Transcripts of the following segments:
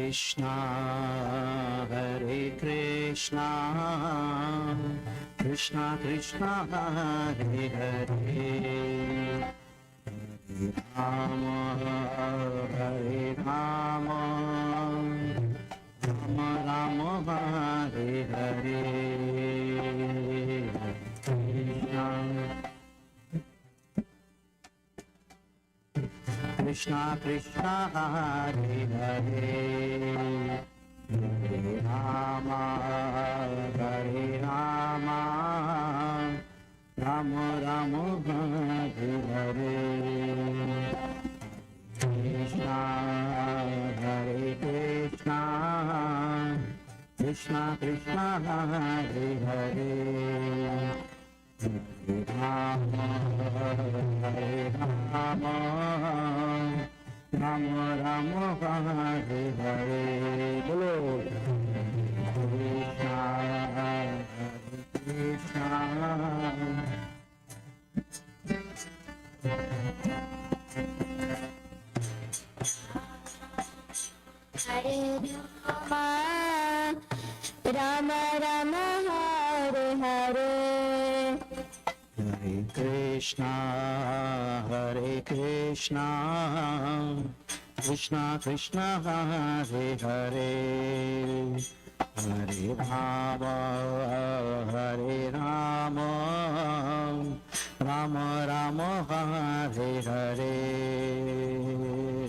Krishna, Hare Krishna, Krishna Krishna, Hare Hare, Rama, Hare Rama, Rama Rama, Hare Hare, Krishna Krishna, Hare Hare, Hare Rama, Hare Rama, Rama Rama, Hare Hare, Krishna, Hare Krishna, Krishna Krishna, Hare Hare, Hare Rama, Hare Rama, Rama Rama, Hare Hare. Bolo Krishna, Hare Krishna, Hare Rama, Rama Rama, Hare Hare. Hare Krishna, Hare Krishna, Krishna Krishna, Hare Hare, Hare Rama, Hare Rama, Rama Rama, Hare Hare,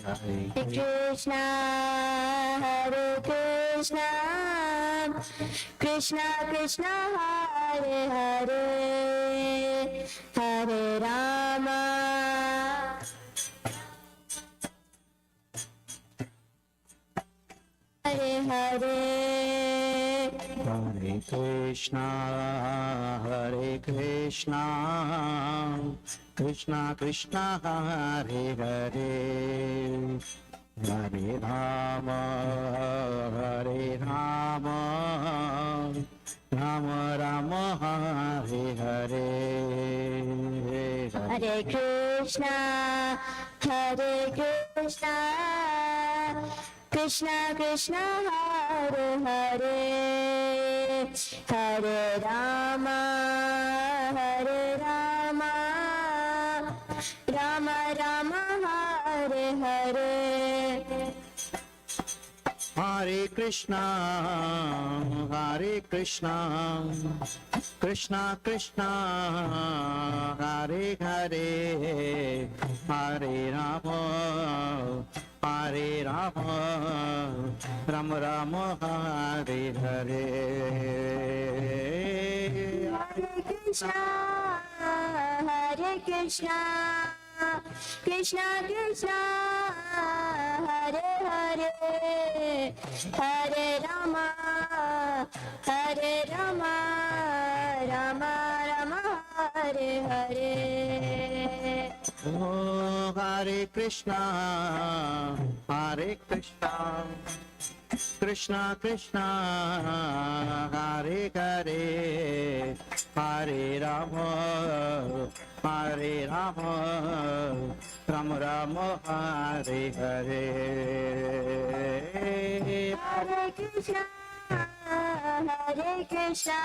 Hare Krishna, Hare Krishna, Krishna Krishna, Hare Hare, Hare Rama, Hare Hare. Hare Krishna, Hare Krishna, Krishna Krishna, Hare Hare, Hare Rama, Hare Rama, Rama Rama, Hare Hare, Hare Krishna, Hare Krishna, Krishna Krishna, Hare Hare, Hare Rama, Hare Rama, Rama Rama, Hare Hare. Hare Krishna, Hare Krishna, Krishna Krishna, Hare Hare, Hare Rama, Hare Rama, Rama Rama, Hare Hare. Hare Krishna, Hare Krishna, Krishna Krishna, Hare Hare, Hare Rama, Hare Rama, Rama Rama, Hare Hare. Oh, Hare Krishna, Hare Krishna, Krishna Krishna, Hare Hare, Hare Rama, Hare Rama, Rama Rama, Hare Hare. Hare Krishna, Hare Krishna,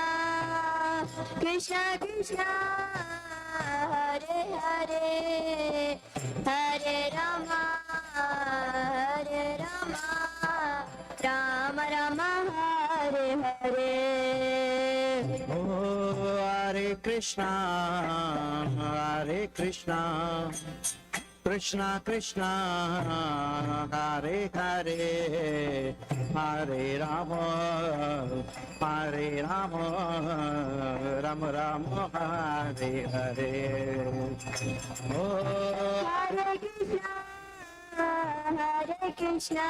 Krishna Krishna, Hare Hare, Hare Rama, Hare Rama, Rama Rama, Hare Hare. Oh, Hare Krishna, Hare Krishna, Krishna Krishna, Hare Hare, Hare Rama, Hare Rama, Rama Rama, Hare Hare. Oh, Hare Krishna, Hare Krishna,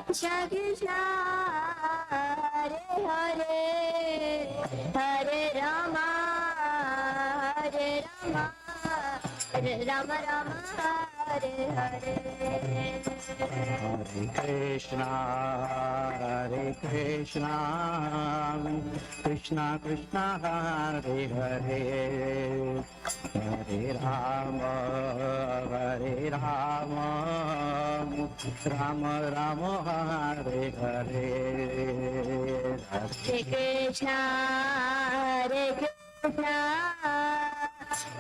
Krishna Krishna, Hare Hare, Hare Rama, Hare Rama, Rama Rama, Hare Krishna, Krishna Krishna, Hare Hare, Hare Rama, Hare Rama, Rama Rama, Hare Hare, Hare Krishna, Hare Krishna,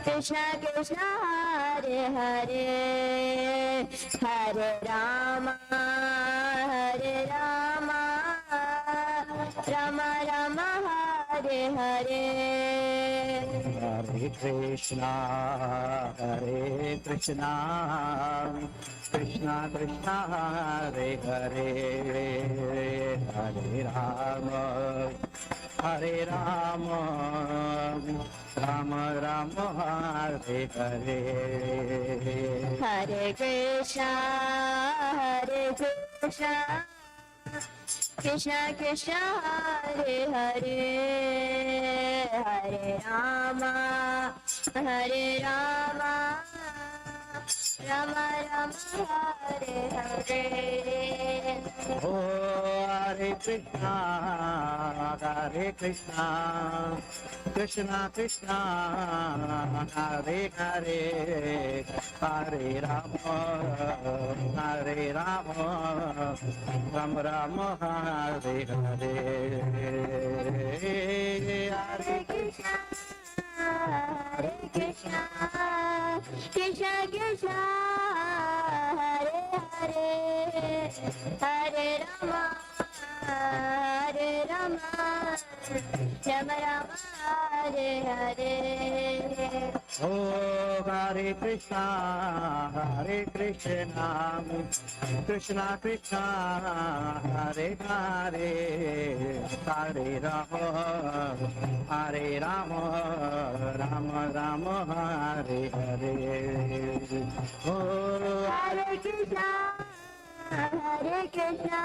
Krishna Krishna, Hare Hare, Hare Rama, Hare Rama, Rama Rama, Hare Hare. Hare Krishna, Hare Krishna, Krishna Krishna, Hare Hare, Hare Rama, Hare Rama, Rama Rama, Hare Hare. Hare Krishna, Hare Krishna, Krishna Krishna, Hare Hare, Hare Rama, Hare Rama, Rama Rama, Hare Hare. Oh, Hare Krishna, Hare Krishna, Krishna Krishna, Hare Hare, Hare Rama, Hare Rama, Rama Rama, Hare Hare. Hare Krishna, Hare Krishna, Krishna Krishna, Hare Hare, Hare Rama, Hare Rama, Rama Rama, Hare Hare. Oh, Hare Krishna, Hare Krishna, Krishna Krishna, Hare Hare, Hare Rama, Hare Rama, Rama Rama, Hare Hare. Oh, Hare Krishna, Hare Krishna,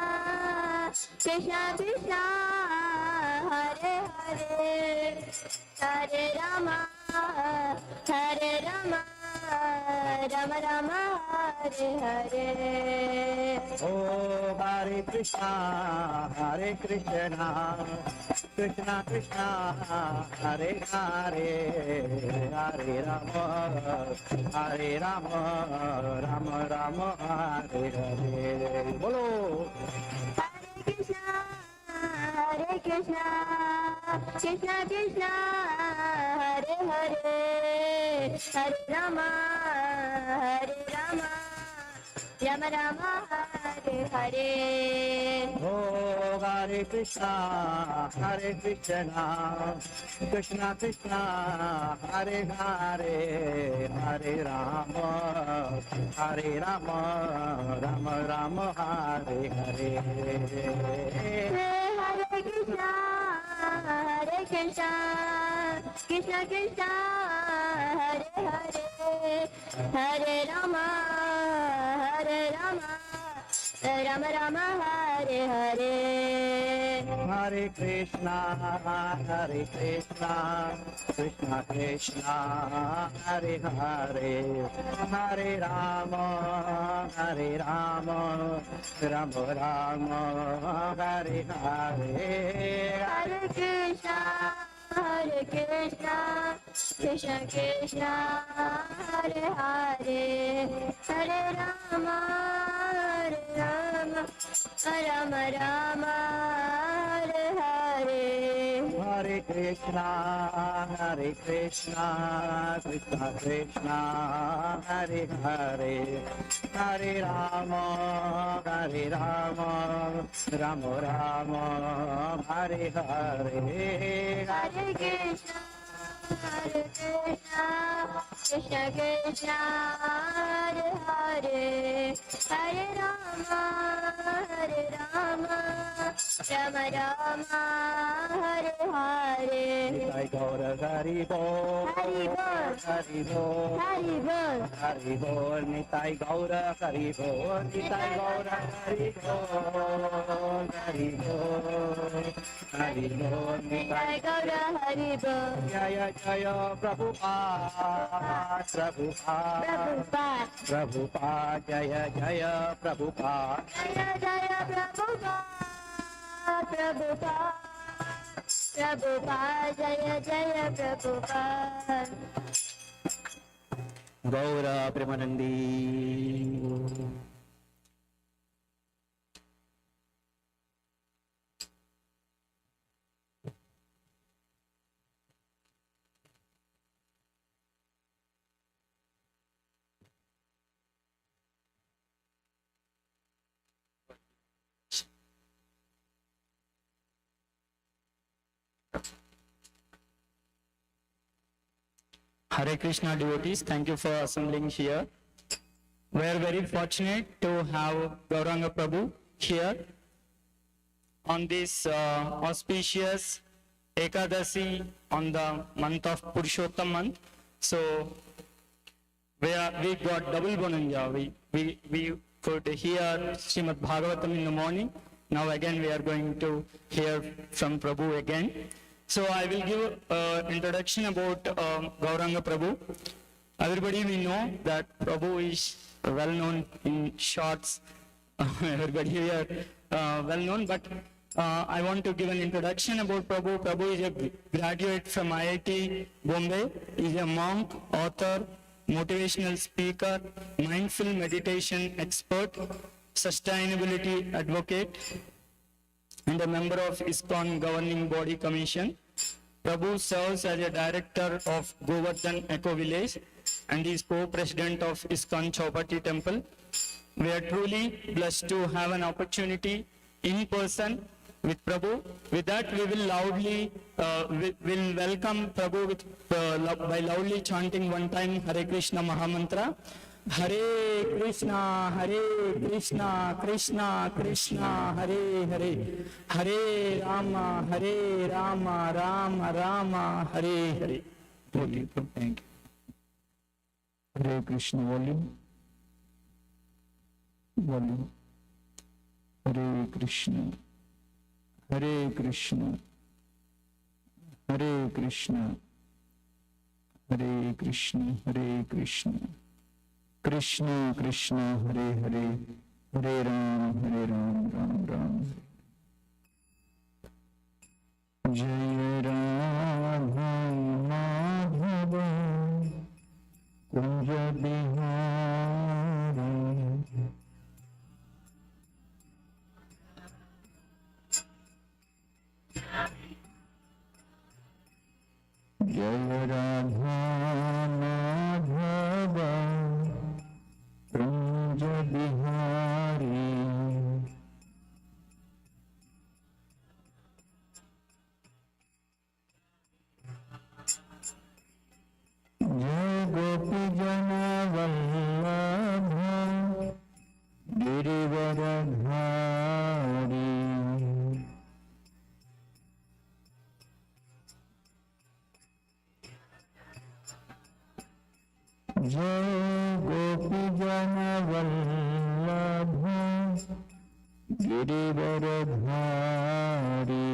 Krishna Krishna, Hare Hare, Hare Rama, Hare Rama, Rama Rama, Hare Hare. Oh, Hare Krishna, Hare Krishna, Krishna Krishna, Hare Hare, Hare Rama, Hare Rama, Rama Rama, Hare Hare. Bolo. Hare Krishna, Hare Krishna, Krishna Krishna, Hare Hare, Hare Rama, Hare Rama, Rama Rama, Hare Hare. Oh, Hare Krishna, Hare Krishna, Krishna Krishna, Hare Hare, Hare Rama, Hare Rama, Rama Rama, Hare Hare. Hare Krishna, Hare Krishna, Krishna Krishna, Hare Hare, Hare Rama, Hare Rama, Rama Rama, Hare Hare. Hare Krishna, Hare Krishna, Krishna Krishna, Hare Hare, Hare Rama, Hare Rama, Rama Rama, Hare Hare. Hare Krishna, Hare Krishna, Krishna Krishna, Hare Hare, Hare Rama, Hare Rama, Rama Rama, Hare Hare. Hare Krishna, Hare Krishna, Krishna Krishna, Hare Hare, Hare Rama, Hare Rama, Rama Rama, Hare Hare. Hare Krishna, Hare Krishna, Krishna Krishna, Hare Hare, Hare Rama, Hare Rama, Rama Rama, Hare Hare. Jai Gauranga Hari Bol. Hari Bol. Hari Bol, Hari Bol, Hari Bol, Nitai Gaura, Hari Bol, Nitai Gaura, Hari Bol, Hari Bol, Hari Bol, Nitai Jai Gaura Hari Bol, Jaya Jaya Prabhupada, Prabhupada, Prabhupada, Prabhupada, Jaya Jaya Prabhupada. Jaya Jaya Prabhupada, Prabhupada, Prabhupada, Jaya Jaya Prabhupada. Gaura Premanandi. Hare Krishna devotees, thank you for assembling here. We are very fortunate to have Gauranga Prabhu here on this auspicious Ekadasi on the month of Purushottam month. So we got double bonanja. We could hear Srimad Bhagavatam in the morning. Now again we are going to hear from Prabhu again. So I will give introduction about Gauranga Prabhu. Everybody we know that Prabhu is well known in shorts. Everybody here well known, but I want to give an introduction about Prabhu. Prabhu is a graduate from IIT Bombay. He is a monk, author, motivational speaker, mindful meditation expert, sustainability advocate, and a member of ISKCON Governing Body Commission. Prabhu serves as a director of Govardhan Eco Village and is co-president of ISKCON Chaupati Temple. We are truly blessed to have an opportunity in person with Prabhu. With that, we will loudly will welcome Prabhu with, by loudly chanting one time Hare Krishna Mahamantra. Hare Krishna, Krishna Krishna, Hare Hare, Hare Rama, Rama Rama, Hare Hare. Thank you. Hare Krishna volume. Hare Krishna, Hare Krishna, Hare Krishna, Hare Krishna, Hare Krishna. Krishna Krishna Hare Hare, Hare Ram, Ram Ram. Jaya Radha Madhava Kunja Bihari. Jaya Radha Madhava Kunja Bihari. Jai Gopi Jana Vallabha Girivaradhari. Jai Gopi Jana Vallabha Girivaradhari.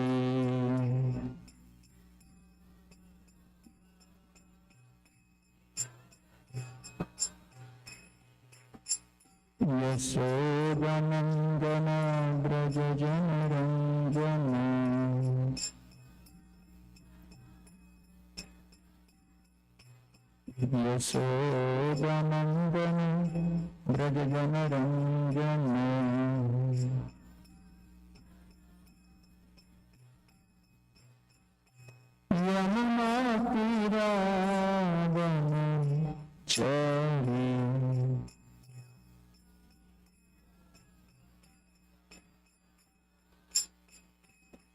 Yasodhanandana Braja Janaranjana. Yasodhanandana Braja Janaranjana. Yamuna Tiravana Chari.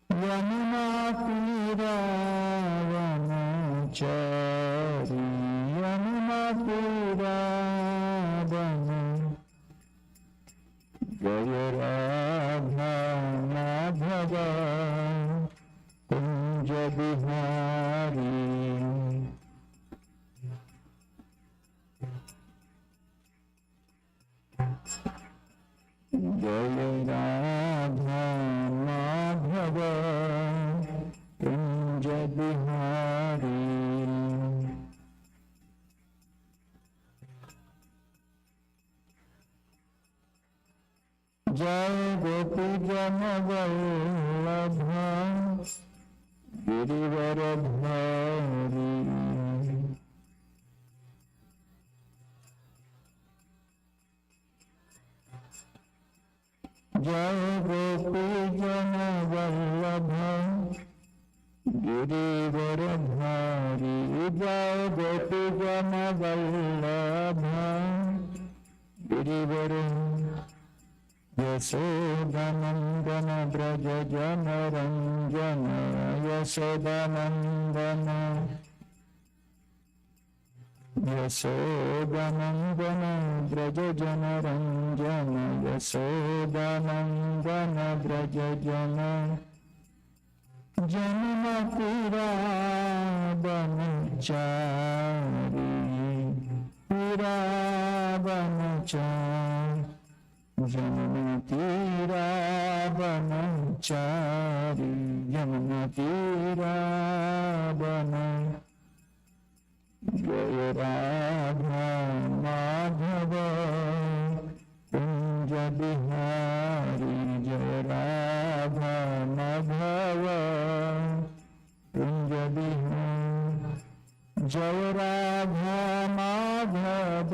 Yamuna Tiravana Chari. Yamuna Tiravana Jaya Radha Madhava Kunja Bihari. जय राधा माधव कुंज बिहारी। जय गोपी जन वल्लभ गिरिवर धारी। जय गोपी जन वल्लभ गिरिवर धारी। जय गोपी जन वल्लभ गिरिवर। यशोदानंदन ब्रज जन रंजन। यशोदानंदन यशोदानंदन ब्रज जन रंजन। यशोदानंदन ब्रज जन। जन्मति रावणचारी रावणचारी। जन्मति रावणचारी जन्मति रावण। जय राधा माधव कुंज बिहारी। जय राधा माधव कुंज बिहारी। जय राधा माधव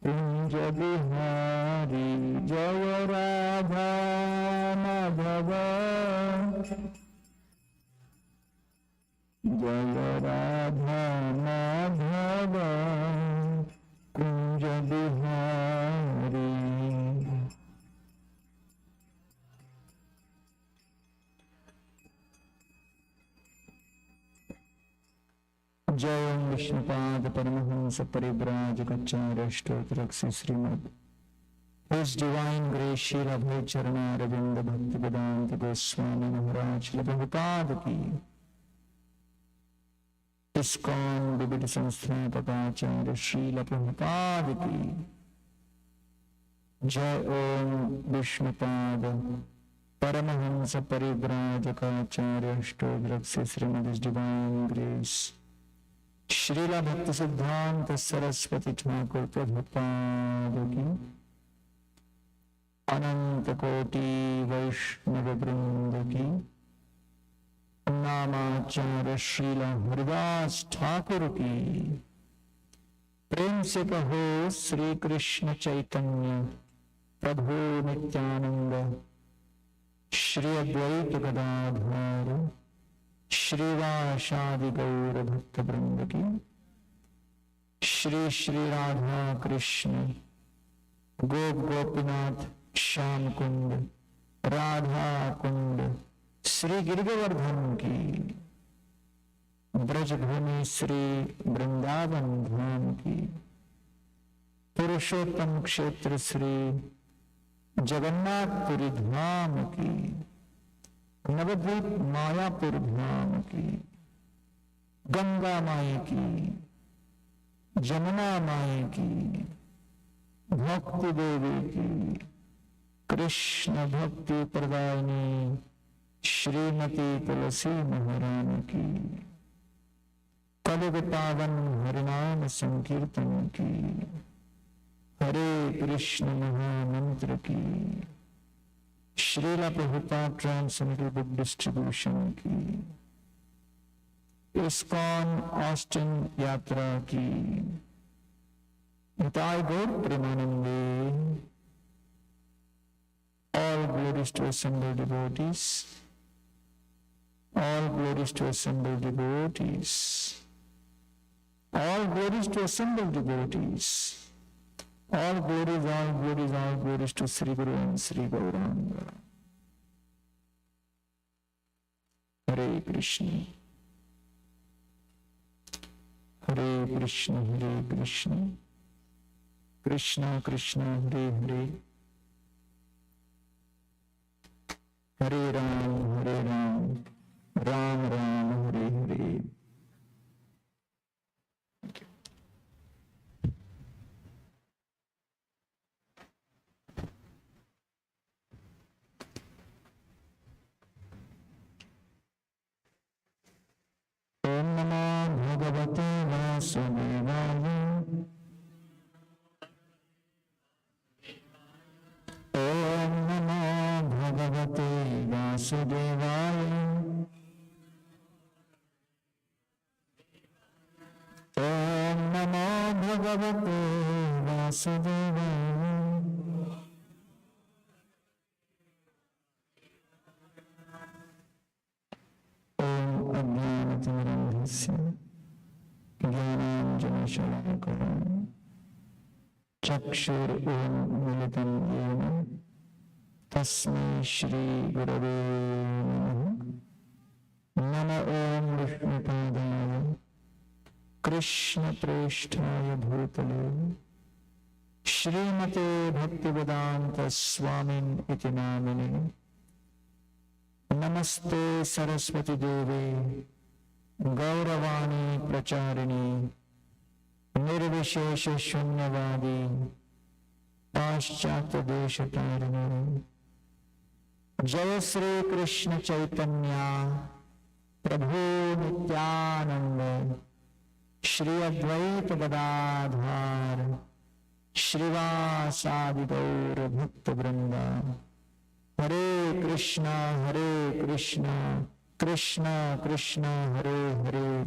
कुंज बिहारी। जय राधा माधव जय राधा माधव कुंज बिहारी। जय विष्णुपाद परमहंस परिव्राजकाचार्य स्तोत्र Shrimad His Divine Grace Srila Bhai Charana Ravinda Bhakti Vedanta Goswami Maharaj Srila Prabhupada ki। ISKCON विविध संस्थापकाचार्य श्रील प्रभुपाद की जय। ओम विष्णुपाद परमहंस परिव्राजकाचार्य स्तोत्र श्रीमद् डिवाइन ग्रेस श्रील भक्ति सिद्धांत सरस्वती ठाकुर प्रभुपाद की। अनंत कोटि वैष्णव वृंद की। नामाचार्य श्रील हरिदास ठाकुर की। प्रेम से कहो श्री कृष्ण चैतन्य प्रभु नित्यानंद श्री अद्वैत गदाधर श्रीवासादि गौर भक्त वृंद की। श्री श्री राधा कृष्ण गोप गोपीनाथ श्याम कुंड राधा कुंड श्री गिरिवर्धन की। ब्रजभूमि श्री वृंदावन धाम की। पुरुषोत्तम क्षेत्र श्री जगन्नाथपुरी धाम की। नवद्वीप मायापुर धाम की। गंगा माई की। जमुना माई की। भक्ति देवी की। कृष्ण भक्ति प्रदायिनी श्रीमती तुलसी महारानी की। कलियुग पावन हरिनाम संकीर्तन की। हरे कृष्ण महामंत्र की। Srila Prabhupada translated book distribution की। इस्कॉन ऑस्टिन यात्रा की। निताय गौर प्रेमानंदे। All glories to assembled devotees. All glories to assembled devotees. All glories to assembled devotees. All glories, all glories, all glories to Sri Guru and Sri Gauranga. Hare Krishna. Hare Krishna, Hare Krishna. Krishna Krishna, Hare Hare. Hare Ram, Ram Ram, Hare Hare. Om Namo Bhagavate Vasudevaya. Om Namo Bhagavate Vasudevaya. Om Namo Bhagavate Vasudevaya. Om Ajnanatirandhasya Jnananjanashalakaya Chakshur Om Militam Yena Tasmai Shri Gurave Namaha. Nama Om Vishnupadaya Krishna Preshtaya Bhutale Shrimate Bhaktivedanta Swamin Iti Namine. Namaste Saraswati Devi Gauravani Pracharini Nirvishesha Shunyavadi Paschatya Deshatarini. Jaya Sri Krishna Chaitanya Prabhu Nityananda Shri Advaita Gadadhar Shrivasadi Gaur Bhakta Vrinda. Hare Krishna, Krishna Krishna, Hare Hare,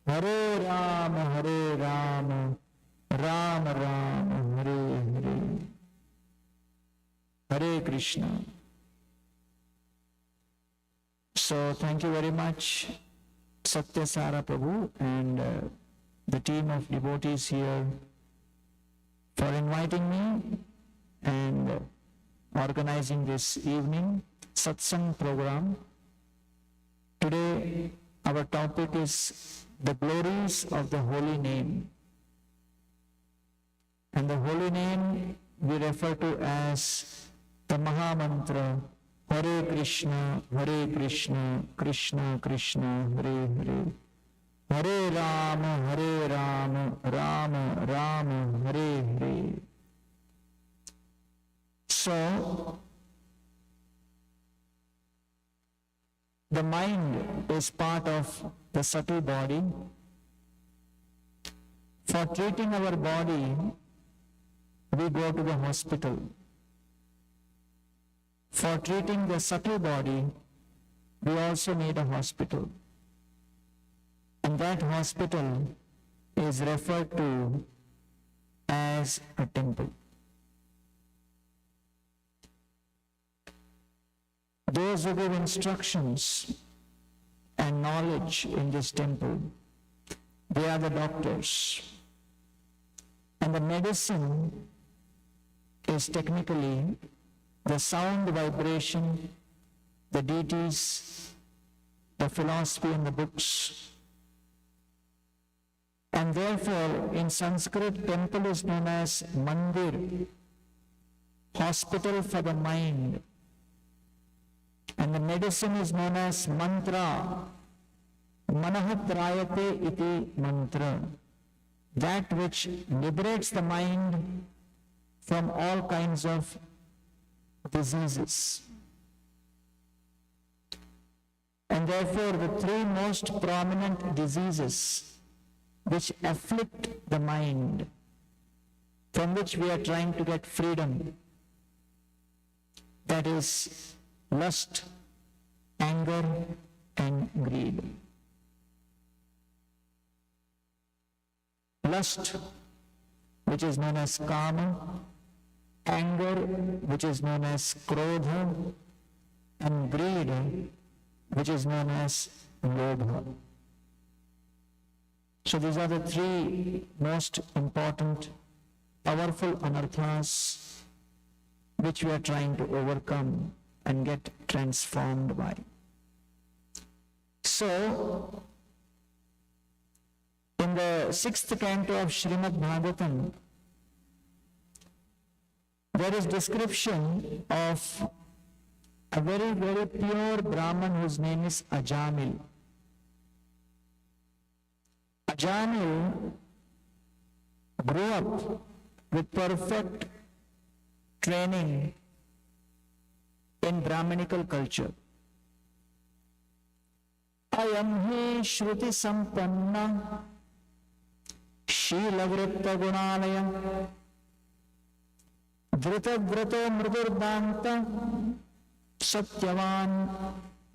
Hare Rama, Rama Rama, Hare Hare. Hare Krishna. So thank you very much, Satyasara Prabhu and the team of devotees here for inviting me and organizing this evening satsang program. Today our topic is the glories of the holy name. And the holy name we refer to as the Maha Mantra Hare Krishna, Krishna Krishna, Hare Hare, Hare Rama, Rama Rama, Hare Hare. So, the mind is part of the subtle body. For treating our body, we go to the hospital. For treating the subtle body, we also need a hospital. And that hospital is referred to as a temple. Those who give instructions and knowledge in this temple, they are the doctors. And the medicine is technically the sound vibration, the deities, the philosophy and the books. And therefore, in Sanskrit, temple is known as mandir, hospital for the mind. And the medicine is known as mantra, manahatrayate iti mantra, that which liberates the mind from all kinds of diseases. And therefore, the three most prominent diseases which afflict the mind, from which we are trying to get freedom, that is lust, anger, and greed. Lust, which is known as kama, anger, which is known as krodha, and greed, which is known as lobha. So these are the three most important, powerful anarthas which we are trying to overcome and get transformed by. So, in the 6th canto of Srimad Bhagavatam, there is description of a very, very pure Brahman whose name is Ajamil. Ajamil grew up with perfect training in Brahminical culture. ayam hi shruti sampanna शीलवृत्त गुणालय धृतव्रतो मृदुर्दांत Satyavan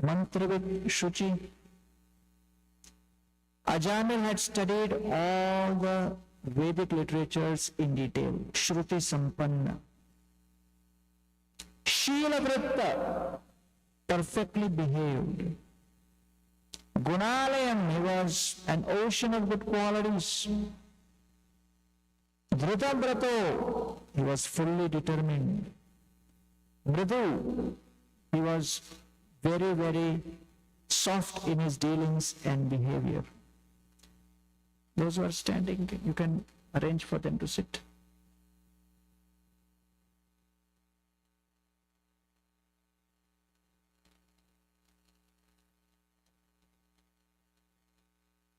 मंत्रविद Shuchi. Ajamil had studied all the Vedic literatures in detail. Shruti Sampanna. Sheela perfectly behaved. Gunalayam, he was an ocean of good qualities. Dritabrato, he was fully determined. Mridu, he was very, very soft in his dealings and behavior. Those who are standing, you can arrange for them to sit.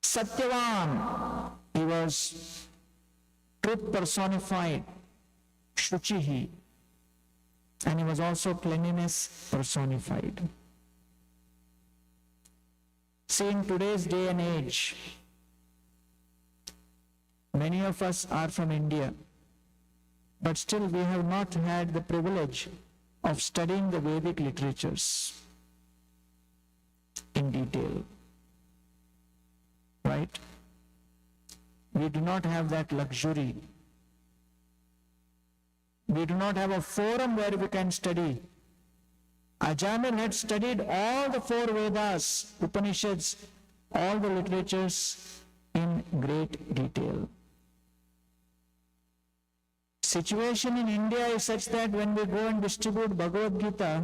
Satyavan, he was truth personified, Shuchihi, and he was also cleanliness personified. See, in today's day and age, many of us are from India, but still we have not had the privilege of studying the Vedic literatures in detail. Right? We do not have that luxury. We do not have a forum where we can study. Ajamil had studied all the 4 Vedas, Upanishads, all the literatures in great detail. Situation in India is such that when we go and distribute Bhagavad Gita,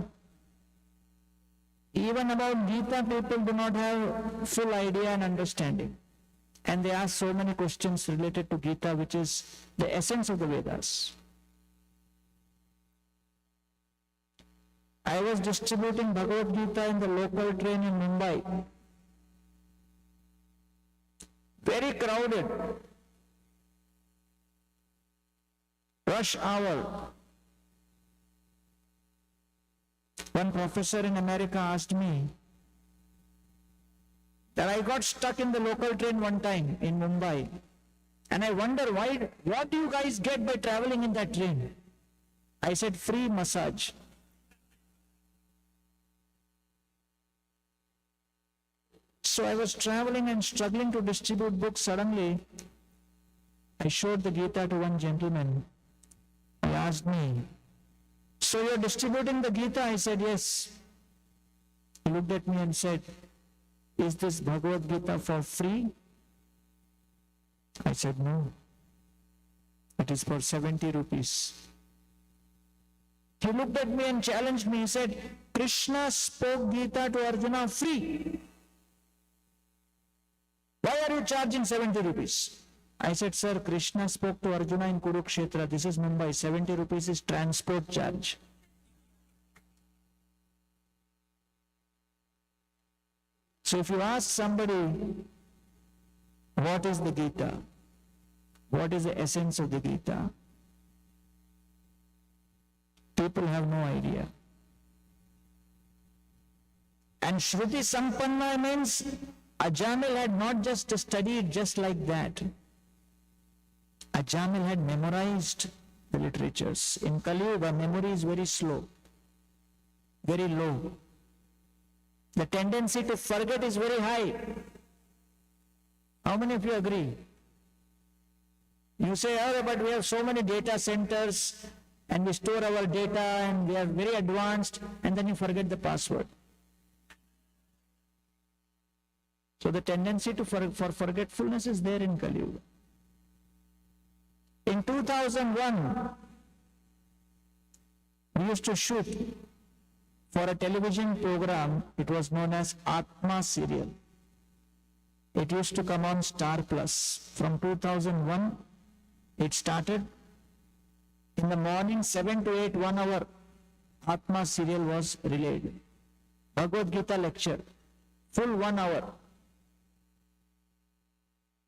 even about Gita people do not have full idea and understanding. And they ask so many questions related to Gita, which is the essence of the Vedas. I was distributing Bhagavad Gita in the local train in Mumbai. Very crowded. Rush hour. One professor in America asked me that I got stuck in the local train one time in Mumbai. And I wonder what do you guys get by traveling in that train? I said, free massage. So I was traveling and struggling to distribute books. Suddenly, I showed the Gita to one gentleman. He asked me, so you're distributing the Gita? I said, yes. He looked at me and said, is this Bhagavad Gita for free? I said, no. It is for 70 rupees. He looked at me and challenged me. He said, Krishna spoke Gita to Arjuna free. Why are you charging 70 rupees? I said, sir, Krishna spoke to Arjuna in Kurukshetra. This is Mumbai. 70 rupees is transport charge. So if you ask somebody, what is the Gita? What is the essence of the Gita? People have no idea. And Shruti Sampanna means Ajamil had not just studied just like that. Ajamil had memorized the literatures. In Kali Yuga, memory is very slow, very low. The tendency to forget is very high. How many of you agree? You say, oh, but we have so many data centers and we store our data and we are very advanced, and then you forget the password. So the tendency for forgetfulness is there in Kali Yuga. In 2001, we used to shoot for a television program. It was known as Atma serial. It used to come on Star Plus. From 2001, it started. In the morning, 7 to 8, 1 hour, Atma serial was relayed. Bhagavad Gita lecture, full 1 hour.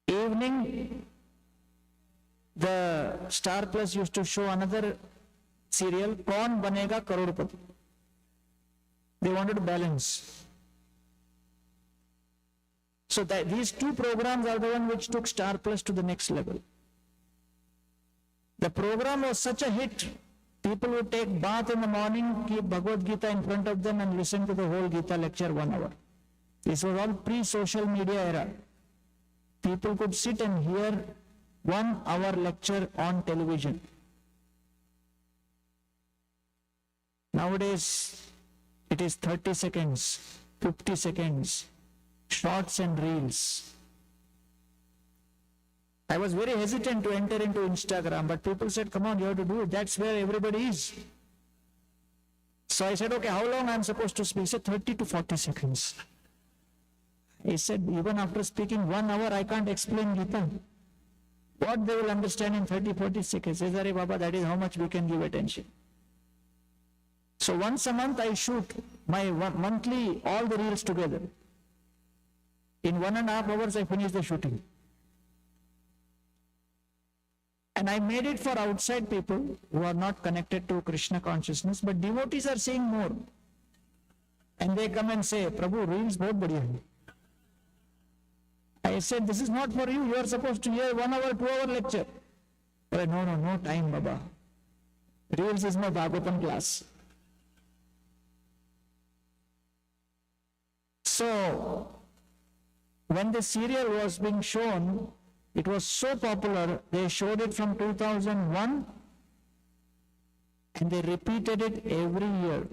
Evening, the Star Plus used to show another serial, Kaun Banega Karodpati. They wanted to balance. So that these two programs are the one which took Star Plus to the next level. The program was such a hit. People would take bath in the morning, keep Bhagavad Gita in front of them and listen to the whole Gita lecture 1 hour. This was all pre-social media era. People could sit and hear 1 hour lecture on television. Nowadays, it is 30 seconds, 50 seconds, shorts and reels. I was very hesitant to enter into Instagram, but people said, come on, you have to do it. That's where everybody is. So I said, okay, how long I'm supposed to speak? He said, 30 to 40 seconds. He said, even after speaking 1 hour, I can't explain Gita. What they will understand in 30, 40 seconds? He said, Hare Baba, that is how much we can give attention. So once a month, I shoot my monthly, all the reels together. In 1.5 hours, I finish the shooting. And I made it for outside people who are not connected to Krishna consciousness, but devotees are seeing more. And they come and say, Prabhu, reels bahut badhiya hai. I said, this is not for you. You are supposed to hear 1 hour, 2 hour lecture. But no time, Baba. Reels is my Bhagavatam class. So, when the serial was being shown, it was so popular, they showed it from 2001 and they repeated it every year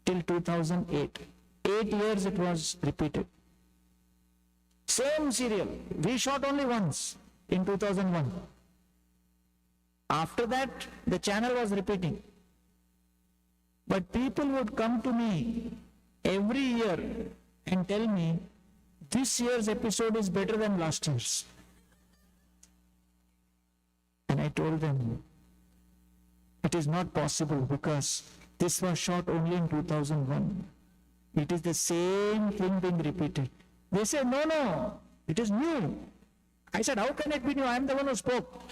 till 2008. 8 years it was repeated. Same serial. We shot only once in 2001. After that, the channel was repeating. But people would come to me every year and tell me, this year's episode is better than last year's. And I told them, it is not possible because this was shot only in 2001. It is the same thing being repeated. They said, no, it is new. I said, how can it be new? I am the one who spoke.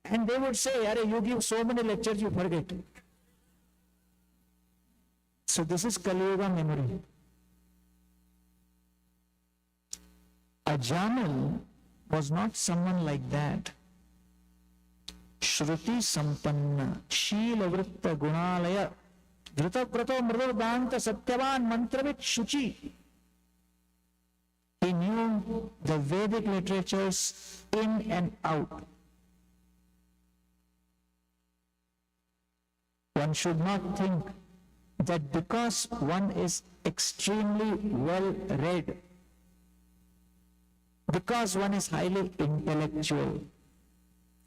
And they would say, Hare, you give so many lectures, you forget. So this is Kali Yuga memory. Ajamil was not someone like that. Shruti Sampanna, Sheela Vritta Gunalaya, Dhritaprato Mridurdanta Satyavan Mantravit Shuchi. He knew the Vedic literatures in and out. One should not think that because one is extremely well read, because one is highly intellectual,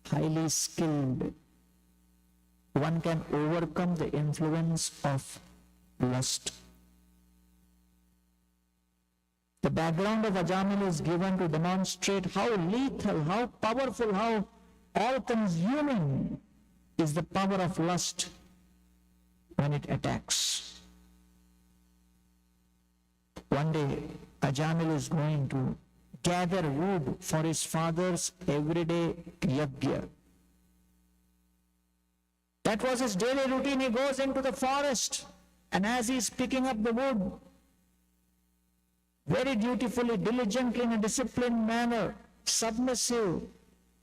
highly skilled, one can overcome the influence of lust. The background of Ajamil is given to demonstrate how lethal, how powerful, how all-consuming is the power of lust when it attacks. One day, Ajamil is going to gather wood for his father's everyday yajna. That was his daily routine. He goes into the forest, and as he is picking up the wood, very dutifully, diligently, in a disciplined manner, submissive,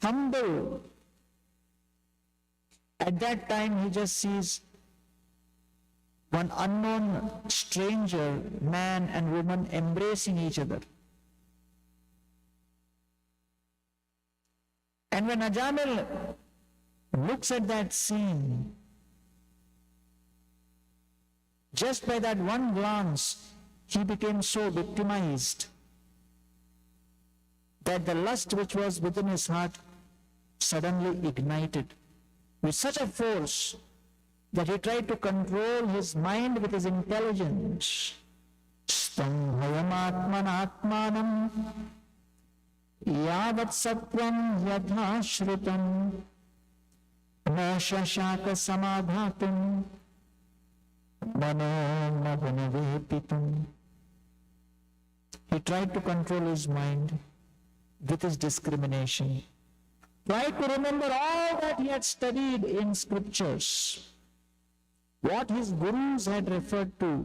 humble. At that time, he just sees one unknown stranger, man and woman, embracing each other. And when Ajamil looks at that scene, just by that one glance, he became so victimized that the lust which was within his heart suddenly ignited with such a force that he tried to control his mind with his intelligence. Stambhayamatmanatmanam yavat satvam yadhashritam na shashaka samadhatum mano. He tried to control his mind with his discrimination. Tried to remember all that he had studied in scriptures, what his gurus had referred to,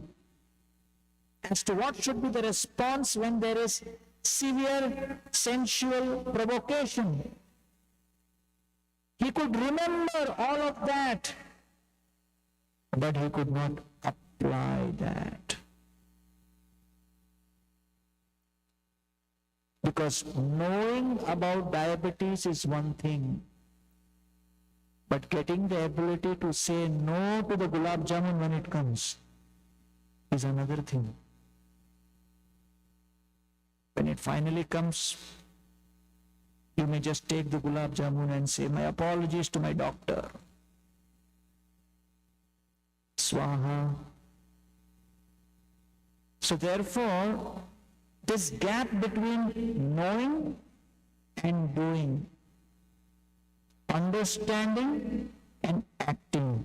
as to what should be the response when there is severe sensual provocation. He could remember all of that, but he could not apply that. Because knowing about diabetes is one thing, but getting the ability to say no to the gulab jamun when it comes is another thing. When it finally comes, you may just take the gulab jamun and say, my apologies to my doctor. Swaha. So therefore, this gap between knowing and doing, understanding and acting,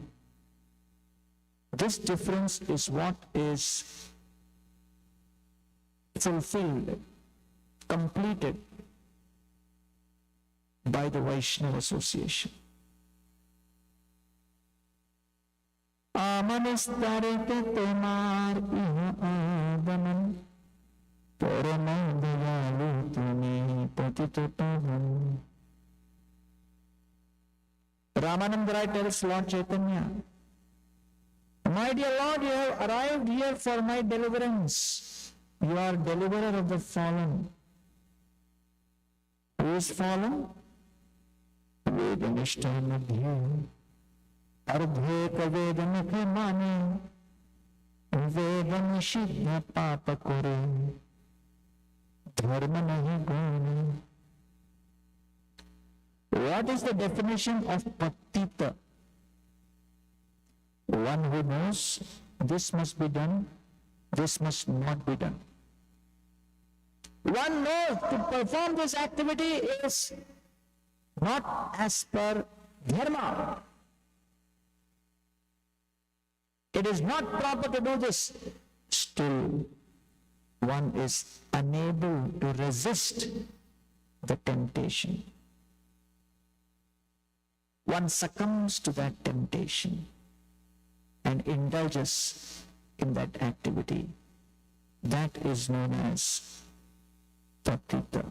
this difference is what is fulfilled, completed by the Vaishnava association. Amanistarite tomar iha adaman Paramadevalu tumi patitotavam. Ramananda Rai tells Lord Chaitanya, my dear Lord, you have arrived here for my deliverance. You are deliverer of the fallen. Who is fallen? Vedanishta madhya. Ardhe ka vedanukhe mane. Vedan shiddha papa kore. Dharma nahi guna. What is the definition of patita? One who knows this must be done, this must not be done. One knows to perform this activity is not as per dharma. It is not proper to do this. Still, one is unable to resist the temptation. One succumbs to that temptation and indulges in that activity. That is known as patita.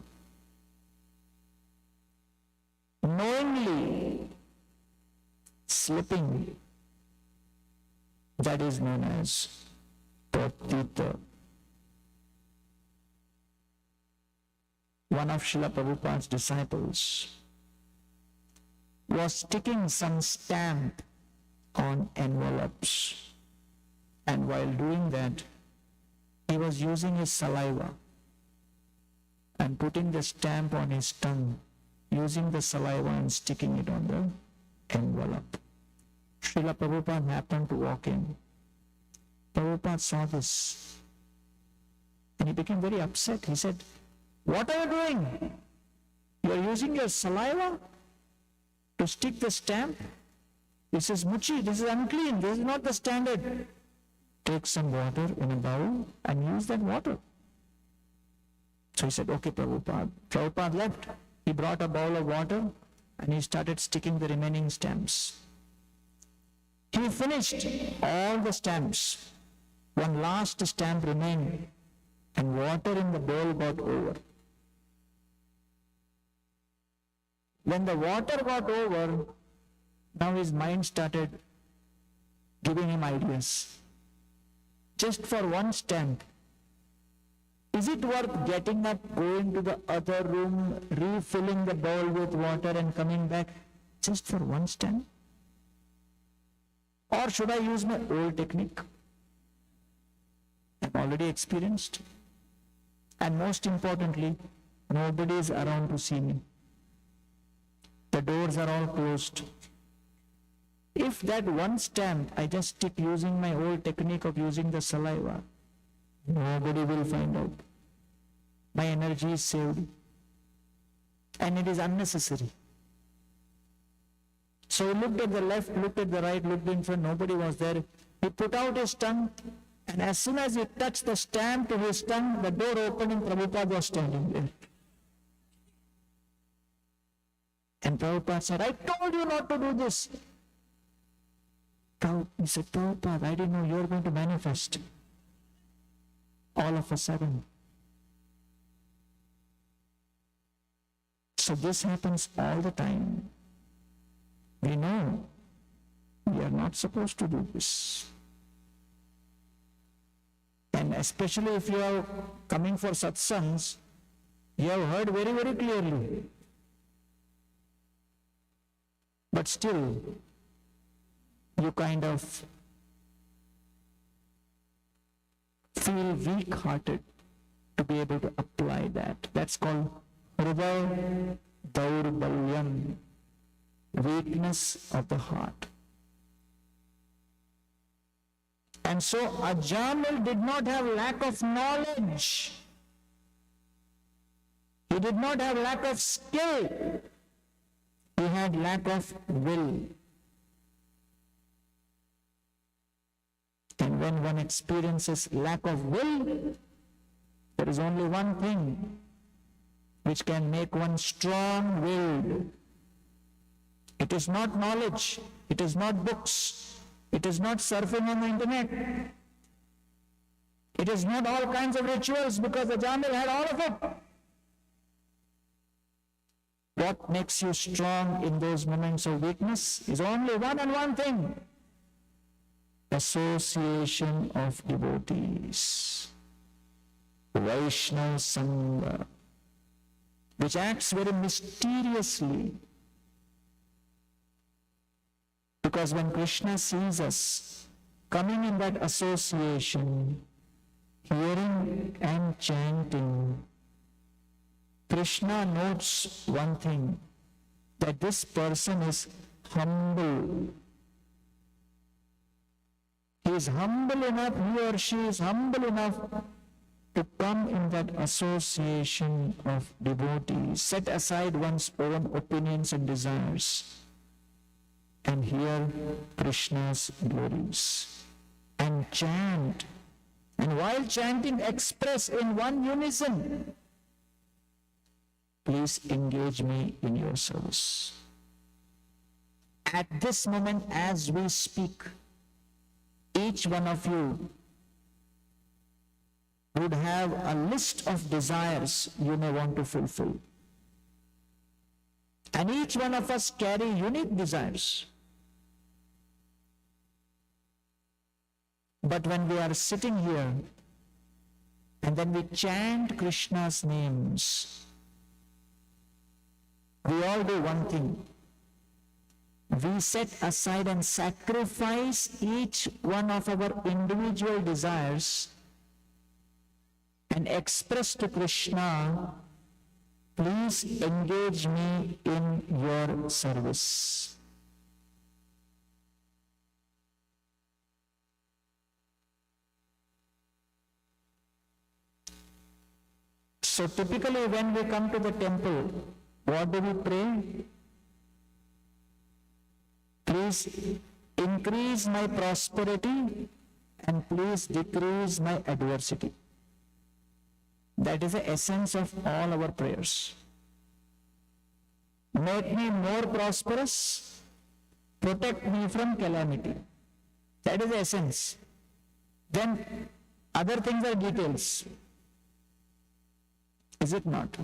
Knowingly slipping, that is known as patita. One of Srila Prabhupada's disciples was sticking some stamp on envelopes, and while doing that, he was using his saliva and putting the stamp on his tongue, using the saliva and sticking it on the envelope. Srila Prabhupada happened to walk in. Prabhupada saw this and he became very upset. He said, what are you doing? You are using your saliva to stick the stamp? This is muchi, this is unclean, this is not the standard. Take some water in a bowl and use that water. So he said, okay, Prabhupada. Prabhupada left. He brought a bowl of water and he started sticking the remaining stamps. He finished all the stamps. One last stamp remained and water in the bowl got over. When the water got over, now his mind started giving him ideas. Just for one stamp, is it worth getting up, going to the other room, refilling the bowl with water and coming back just for one stamp? Or should I use my old technique? I'm already experienced. And most importantly, nobody is around to see me. The doors are all closed. If that one stamp, I just stick using my old technique of using the saliva, nobody will find out. My energy is saved. And it is unnecessary. So he looked at the left, looked at the right, looked in front, nobody was there. He put out his tongue, and as soon as he touched the stamp to his tongue, the door opened and Prabhupada was standing there. And Prabhupada said, I told you not to do this. He said, Prabhupada, I didn't know you were going to manifest. all of a sudden. So this happens all the time. We know we are not supposed to do this. And especially if you are coming for satsangs, you have heard very, very clearly. But still, you kind of feel weak-hearted to be able to apply that. That's called Hridaya Daurbalyam, weakness of the heart. And so Ajamil did not have lack of knowledge. He did not have lack of skill. He had lack of will. And when one experiences lack of will, there is only one thing which can make one strong-willed. It is not knowledge, it is not books, it is not surfing on the internet, it is not all kinds of rituals, because Ajamil had all of it. What makes you strong in those moments of weakness is only one and one thing: association of devotees, Vaishnava Sangha, which acts very mysteriously. Because when Krishna sees us coming in that association, hearing and chanting, Krishna notes one thing, that this person is humble. He is humble enough, he or she is humble enough to come in that association of devotees, set aside one's own opinions and desires, and hear Krishna's glories, and chant, and while chanting express in one unison, please engage me in your service. At this moment as we speak, each one of you would have a list of desires you may want to fulfill. And each one of us carry unique desires. But when we are sitting here and then we chant Krishna's names, we all do one thing. We set aside and sacrifice each one of our individual desires and express to Krishna, please engage me in your service. So typically when we come to the temple, what do we pray? Please increase my prosperity and please decrease my adversity. That is the essence of all our prayers. Make me more prosperous, protect me from calamity. That is the essence. Then other things are details. Is it not?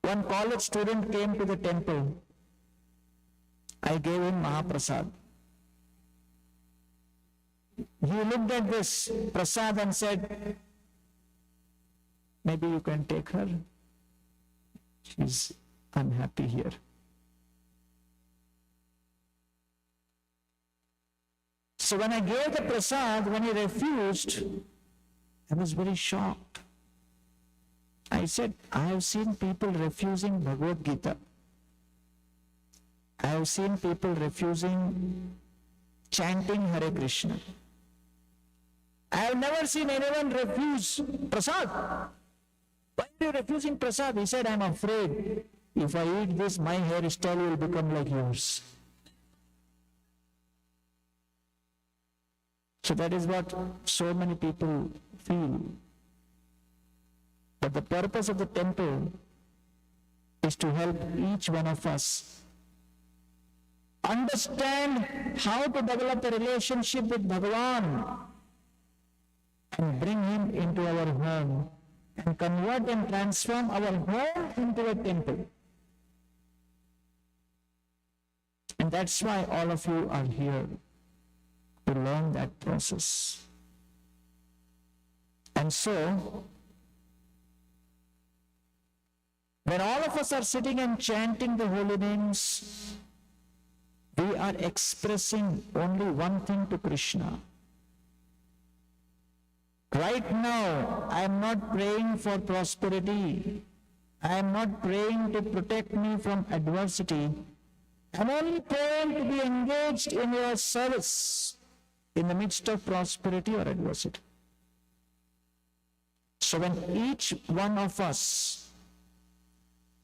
One college student came to the temple. I gave him Mahaprasad. He looked at this prasad and said, maybe you can take her. She's unhappy here. So when I gave the prasad, when he refused, I was very shocked. I said, I have seen people refusing Bhagavad Gita. I have seen people refusing chanting Hare Krishna. I have never seen anyone refuse prasad. Why are you refusing prasad? He said, I am afraid if I eat this, my hairstyle will become like yours. So that is what so many people feel. But the purpose of the temple is to help each one of us understand how to develop a relationship with Bhagavan, and bring him into our home and convert and transform our home into a temple. And that's why all of you are here, to learn that process. And so, when all of us are sitting and chanting the holy names, we are expressing only one thing to Krishna. Right now, I am not praying for prosperity. I am not praying to protect me from adversity. I am only praying to be engaged in your service in the midst of prosperity or adversity. So when each one of us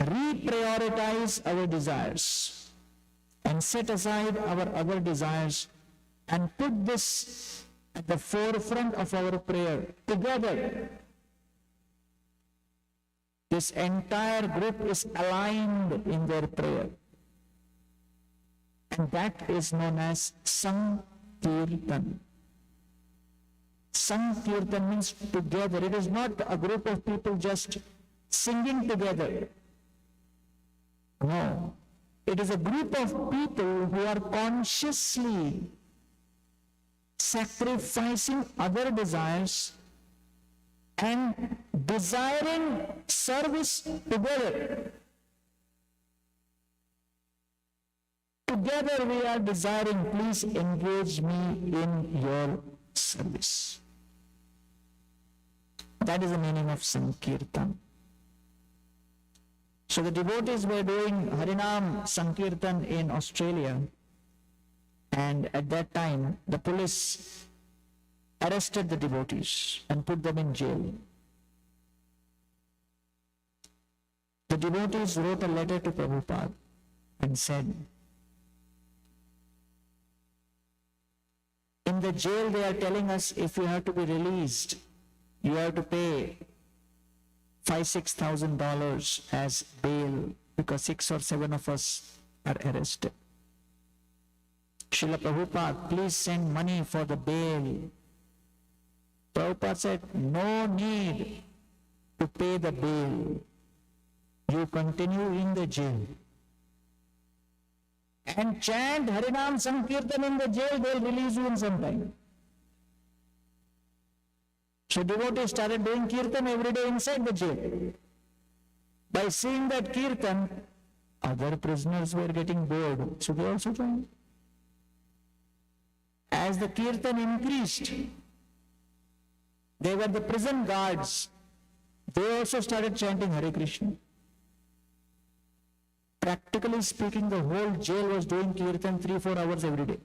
reprioritize our desires and set aside our other desires and put this at the forefront of our prayer together, this entire group is aligned in their prayer. And that is known as Sankirtan. Sankirtan means together. It is not a group of people just singing together. No. It is a group of people who are consciously sacrificing other desires and desiring service together. Together we are desiring, please engage me in your service. That is the meaning of Sankirtan. So the devotees were doing Harinam Sankirtan in Australia, and at that time the police arrested the devotees and put them in jail. The devotees wrote a letter to Prabhupada and said, in the jail they are telling us if you have to be released, you have to pay $5,000-6,000 as bail because 6 or 7 of us are arrested. Srila Prabhupada, please send money for the bail. Prabhupada said, no need to pay the bail. You continue in the jail and chant Harinam Sankirtan in the jail, they will release you in some time. So devotees started doing kirtan every day inside the jail. By seeing that kirtan, other prisoners were getting bored, so they also joined. As the kirtan increased, they were the prison guards. They also started chanting Hare Krishna. Practically speaking, the whole jail was doing kirtan 3-4 hours every day.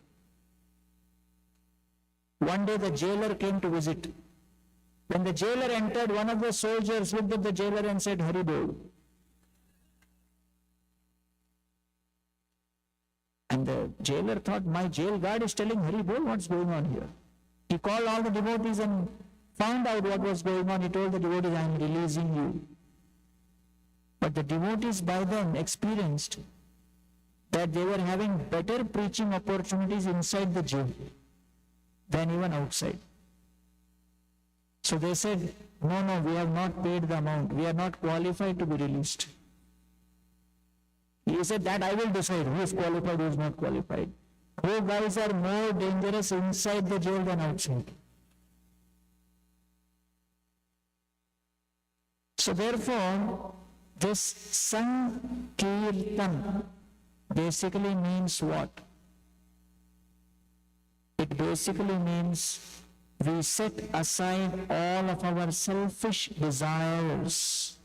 One day the jailer came to visit. When the jailer entered, one of the soldiers looked at the jailer and said, Hari Bol. And the jailer thought, my jail guard is telling Hari Bol, what's going on here? He called all the devotees and found out what was going on. He told the devotees, I am releasing you. But the devotees by then experienced that they were having better preaching opportunities inside the jail than even outside. So they said, no, we have not paid the amount. We are not qualified to be released. He said that I will decide who is qualified, who is not qualified. You guys are more dangerous inside the jail than outside. So therefore, this Sankirtan basically means what? It basically means we set aside all of our selfish desires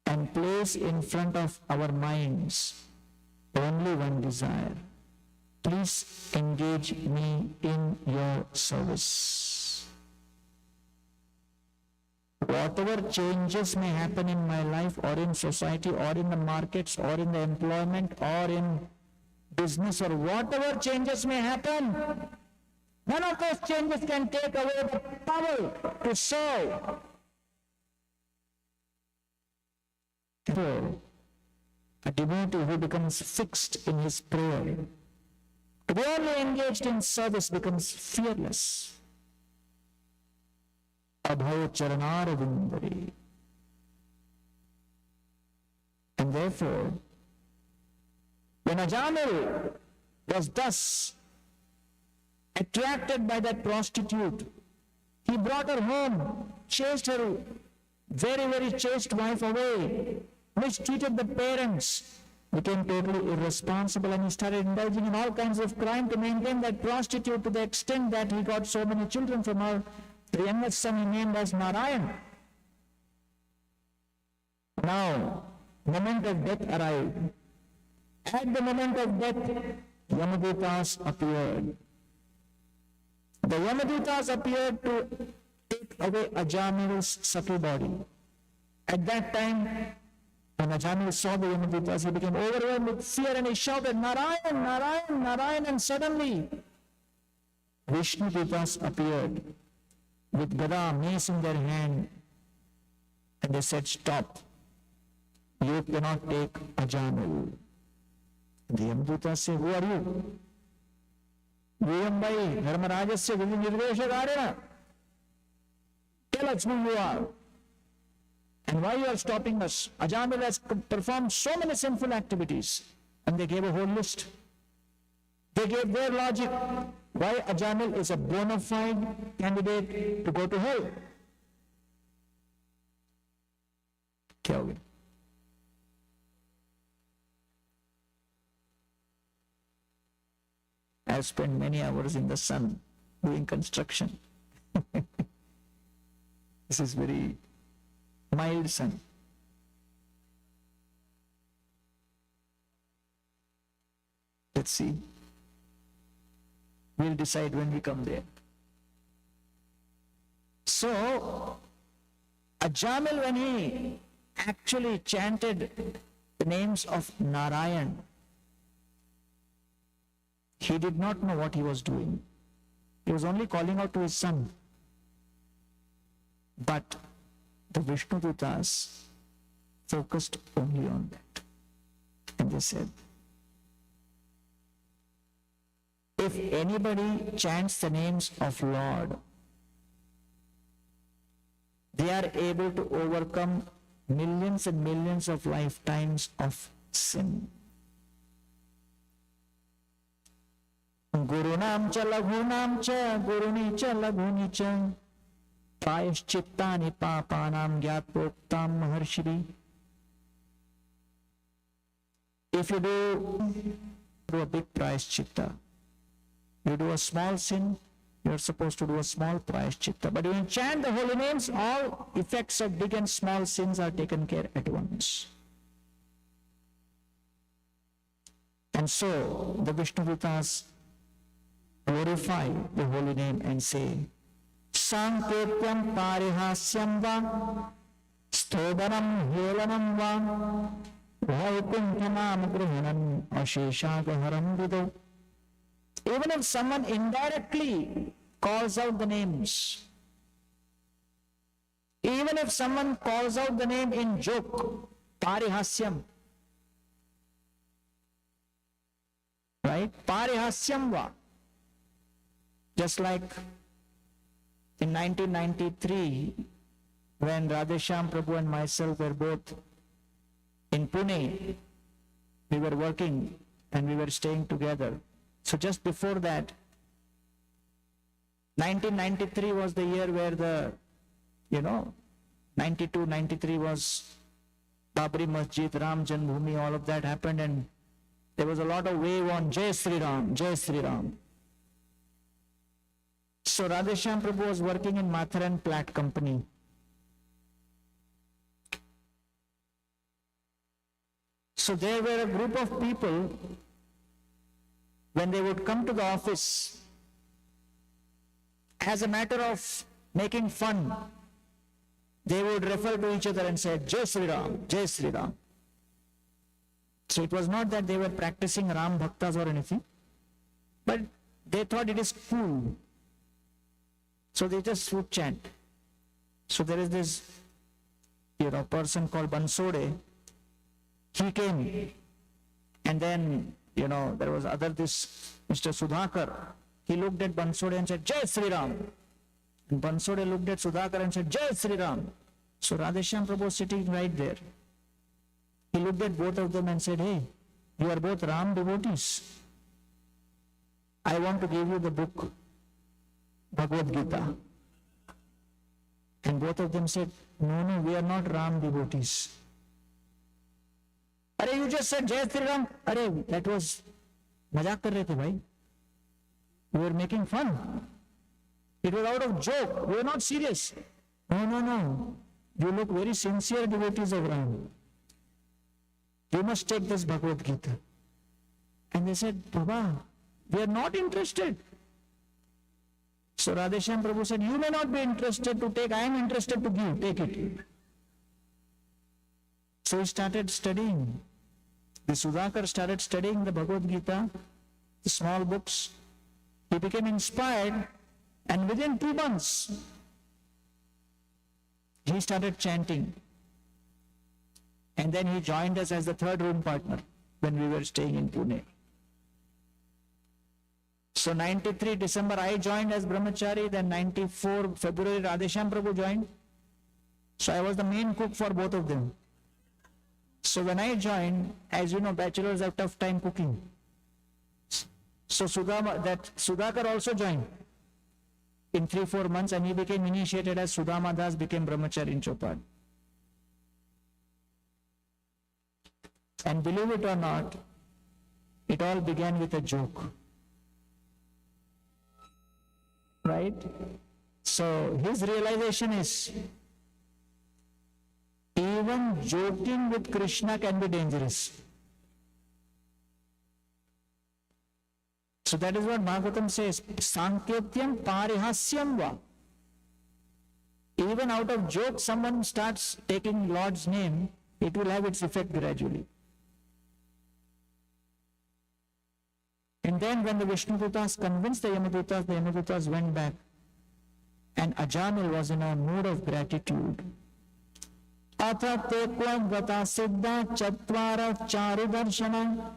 and place in front of our minds only one desire. Please engage me in your service. Whatever changes may happen in my life or in society or in the markets or in the employment or in business or whatever changes may happen, none of those changes can take away the power to serve. So, a devotee who becomes fixed in his prayer, to be only engaged in service becomes fearless. abhayo charanar vindare. And therefore, when Ajamil was thus attracted by that prostitute, he brought her home, chased her very, very chaste wife away, mistreated the parents, became totally irresponsible, and he started indulging in all kinds of crime to maintain that prostitute, to the extent that he got so many children from her. The youngest son he named as Narayan. Now, moment of death arrived. At the moment of death, Yamadutas appeared. The Yamadutas appeared to take away Ajamil's subtle body. At that time, when Ajamil saw the Yamadutas, he became overwhelmed with fear and he shouted, Narayan, Narayan, Narayan, and suddenly Vishnu Dutas appeared with Gada, mace in their hand, and they said, stop, you cannot take Ajamil. The Yamadutas said, who are you? Vyambai, Dharmarajasya Nirveshakarena. Tell us who you are and why you are stopping us. Ajamil has performed so many sinful activities, and they gave a whole list. They gave their logic why Ajamil is a bona fide candidate to go to hell. क्या हो गया? I have spent many hours in the sun doing construction. This is very mild sun. Let's see. We'll decide when we come there. So, Ajamil, when he actually chanted the names of Narayan, he did not know what he was doing. He was only calling out to his son. But the Vishnu Dutas focused only on that. And they said, if anybody chants the names of Lord, they are able to overcome millions and millions of lifetimes of sin. Gurunam cha laghunam cha guruni cha laghuni cha prayaschittani papanam gyatpoktam maharshiri. If you do a big prayaschitta, you do a small sin, you're supposed to do a small prayaschitta. But when you chant the holy names, all effects of big and small sins are taken care at once. And so the Vishnu Dutas glorify the holy name and say, Sanketyam parihasyam va, stodanam helanam va, vaikuntanam gruhanam asheshagaharam vido. Even if someone indirectly calls out the names, even if someone calls out the name in joke, parihasyam, right? Parihasyam va. Just like in 1993, when Radheshyam Prabhu and myself were both in Pune, we were working and we were staying together. So just before that, 1993 was the year where the, 92, 93 was Babri Masjid, Ram Janmabhoomi, all of that happened, and there was a lot of wave on Jai Sri Ram, Jai Sri Ram. So Radheshyam Prabhu was working in Matharan Plat Company. So there were a group of people, when they would come to the office, as a matter of making fun, they would refer to each other and say, Jai Sri Ram, Jai Sri Ram. So it was not that they were practicing Ram Bhaktas or anything, but they thought it is cool. So they just would chant. So there is this, person called Bansode. He came, and then, there was this Mr. Sudhakar. He looked at Bansode and said, Jai Sri Ram. And Bansode looked at Sudhakar and said, Jai Sri Ram. So Radheshyam Prabhu was sitting right there. He looked at both of them and said, hey, you are both Ram devotees. I want to give you the book, Bhagavad Gita. And both of them said, no, we are not Ram devotees. Are you just said Jai Sri Ram? Are that was mazak kar rahe the bhai. We were making fun. It was out of joke. We were not serious. No. You look very sincere devotees of Ram. You must take this Bhagavad Gita. And they said, Baba, we are not interested. So Radheshyam Prabhu said, you may not be interested to take, I am interested to give, take it. So he started studying. The Sudhakar started studying the Bhagavad Gita, the small books. He became inspired, and within 2 months, he started chanting. And then he joined us as the third room partner when we were staying in Pune. So 93 December I joined as Brahmachari, then 94 February Radheshyam Prabhu joined. So I was the main cook for both of them. So when I joined, as you know, bachelors have tough time cooking. So Sudhakar also joined in 3-4 months, and he became initiated as Sudama Das became Brahmachari in Chopad. And believe it or not, it all began with a joke. Right? So his realization is, even joking with Krishna can be dangerous. So that is what Bhagavatam says, Sanketyam parihasyam va. Even out of joke, someone starts taking Lord's name, it will have its effect gradually. And then when the Vishnudutas convinced the Yamadutas went back. And Ajamil was in a mood of gratitude. Atha tekvam gata siddha chatvara charu darshana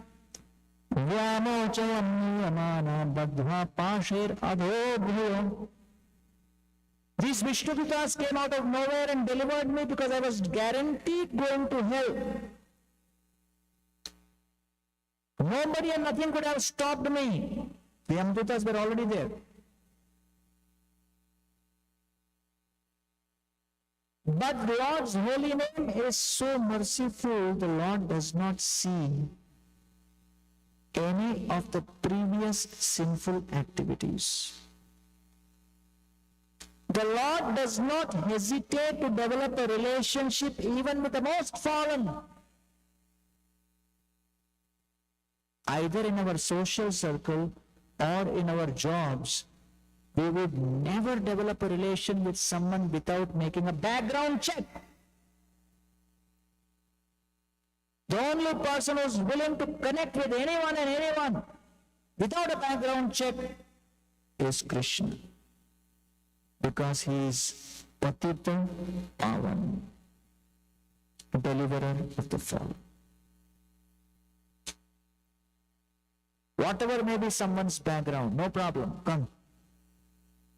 vyamochayam niyamana badhva pashir adhobhyo. These Vishnudutas came out of nowhere and delivered me because I was guaranteed going to hell. Nobody and nothing could have stopped me. The Yamadutas were already there. But the Lord's holy name is so merciful, the Lord does not see any of the previous sinful activities. The Lord does not hesitate to develop a relationship even with the most fallen. Either in our social circle or in our jobs, we would never develop a relation with someone without making a background check. The only person who is willing to connect with anyone and anyone without a background check is Krishna. Because he is Patita Pavan, deliverer of the fallen. Whatever may be someone's background, no problem, come.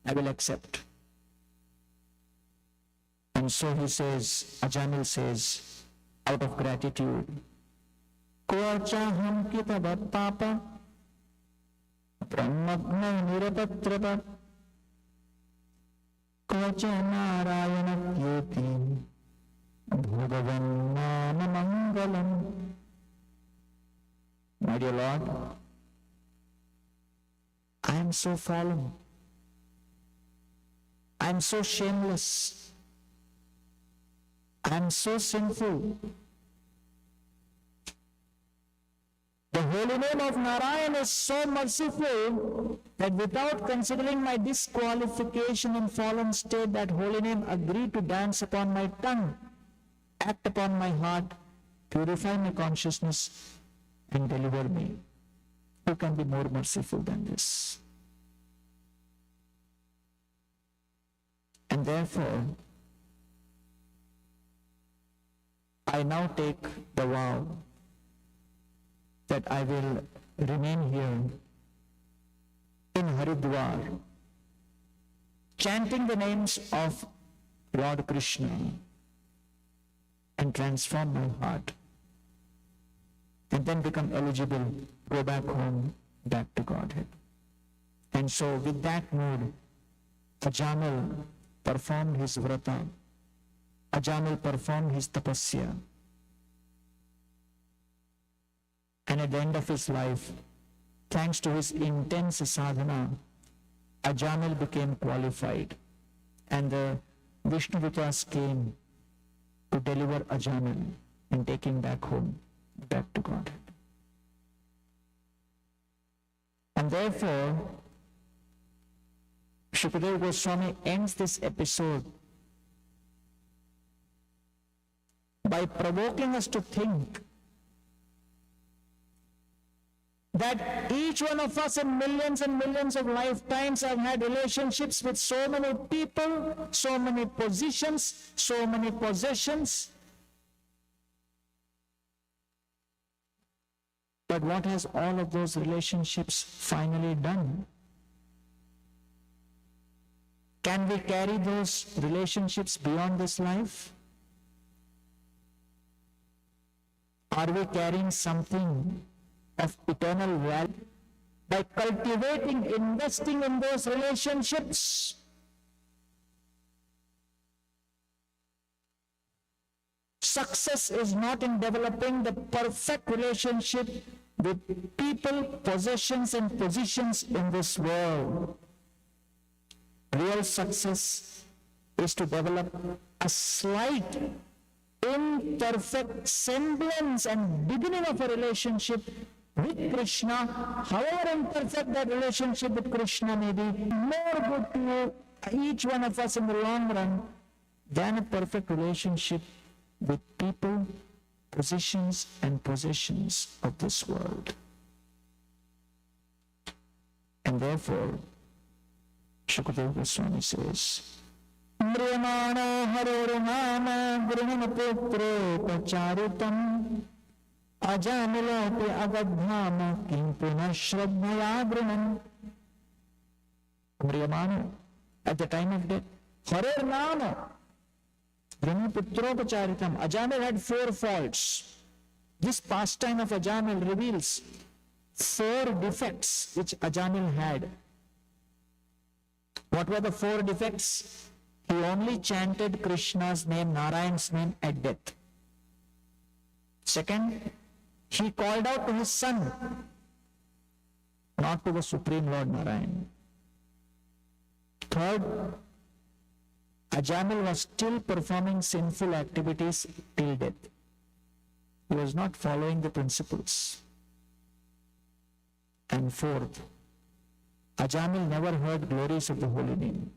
I will accept. And so he says, Ajamil says, out of gratitude, Koachaham kitavat papa brahmagna nirapatrapa Kocha narayana kyeti bhagavan nama mangalam. My dear Lord, I am so fallen. I am so shameless. I am so sinful. The holy name of Narayan is so merciful that without considering my disqualification and fallen state, that holy name agreed to dance upon my tongue, act upon my heart, purify my consciousness, and deliver me. Who can be more merciful than this? And therefore, I now take the vow that I will remain here in Haridwar chanting the names of Lord Krishna and transform my heart, and then become eligible, go back home, back to Godhead. And so with that mood, Ajamil performed his vrata, Ajamil performed his tapasya, and at the end of his life, thanks to his intense sadhana, Ajamil became qualified, and the Vishnudutas came to deliver Ajamil and take him back home, back to Godhead. And therefore, Shukadeva Goswami ends this episode by provoking us to think that each one of us in millions and millions of lifetimes have had relationships with so many people, so many positions, so many possessions. But what has all of those relationships finally done? Can we carry those relationships beyond this life? Are we carrying something of eternal value by cultivating, investing in those relationships? Success is not in developing the perfect relationship with people, possessions, and positions in this world. Real success is to develop a slight, imperfect semblance and beginning of a relationship with Krishna, however imperfect that relationship with Krishna may be, more good to each one of us in the long run than a perfect relationship with people, positions, and possessions of this world. And therefore, Shukadeva Goswami says, Mriyamano Hare Nama Grihana Putro Pacharitam Ajamilopi Agadhama Kim Puna Shraddhaya Grinam. Mriyamano, at the time of death, Hare Nama Grihana Putro Pacharitam. Ajamil had 4 faults. This pastime of Ajamil reveals 4 defects which Ajamil had. What were the 4 defects? He only chanted Krishna's name, Narayan's name at death. Second, he called out to his son, not to the Supreme Lord Narayan. Third, Ajamil was still performing sinful activities till death. He was not following the principles. And fourth, Ajamil never heard glories of the holy name.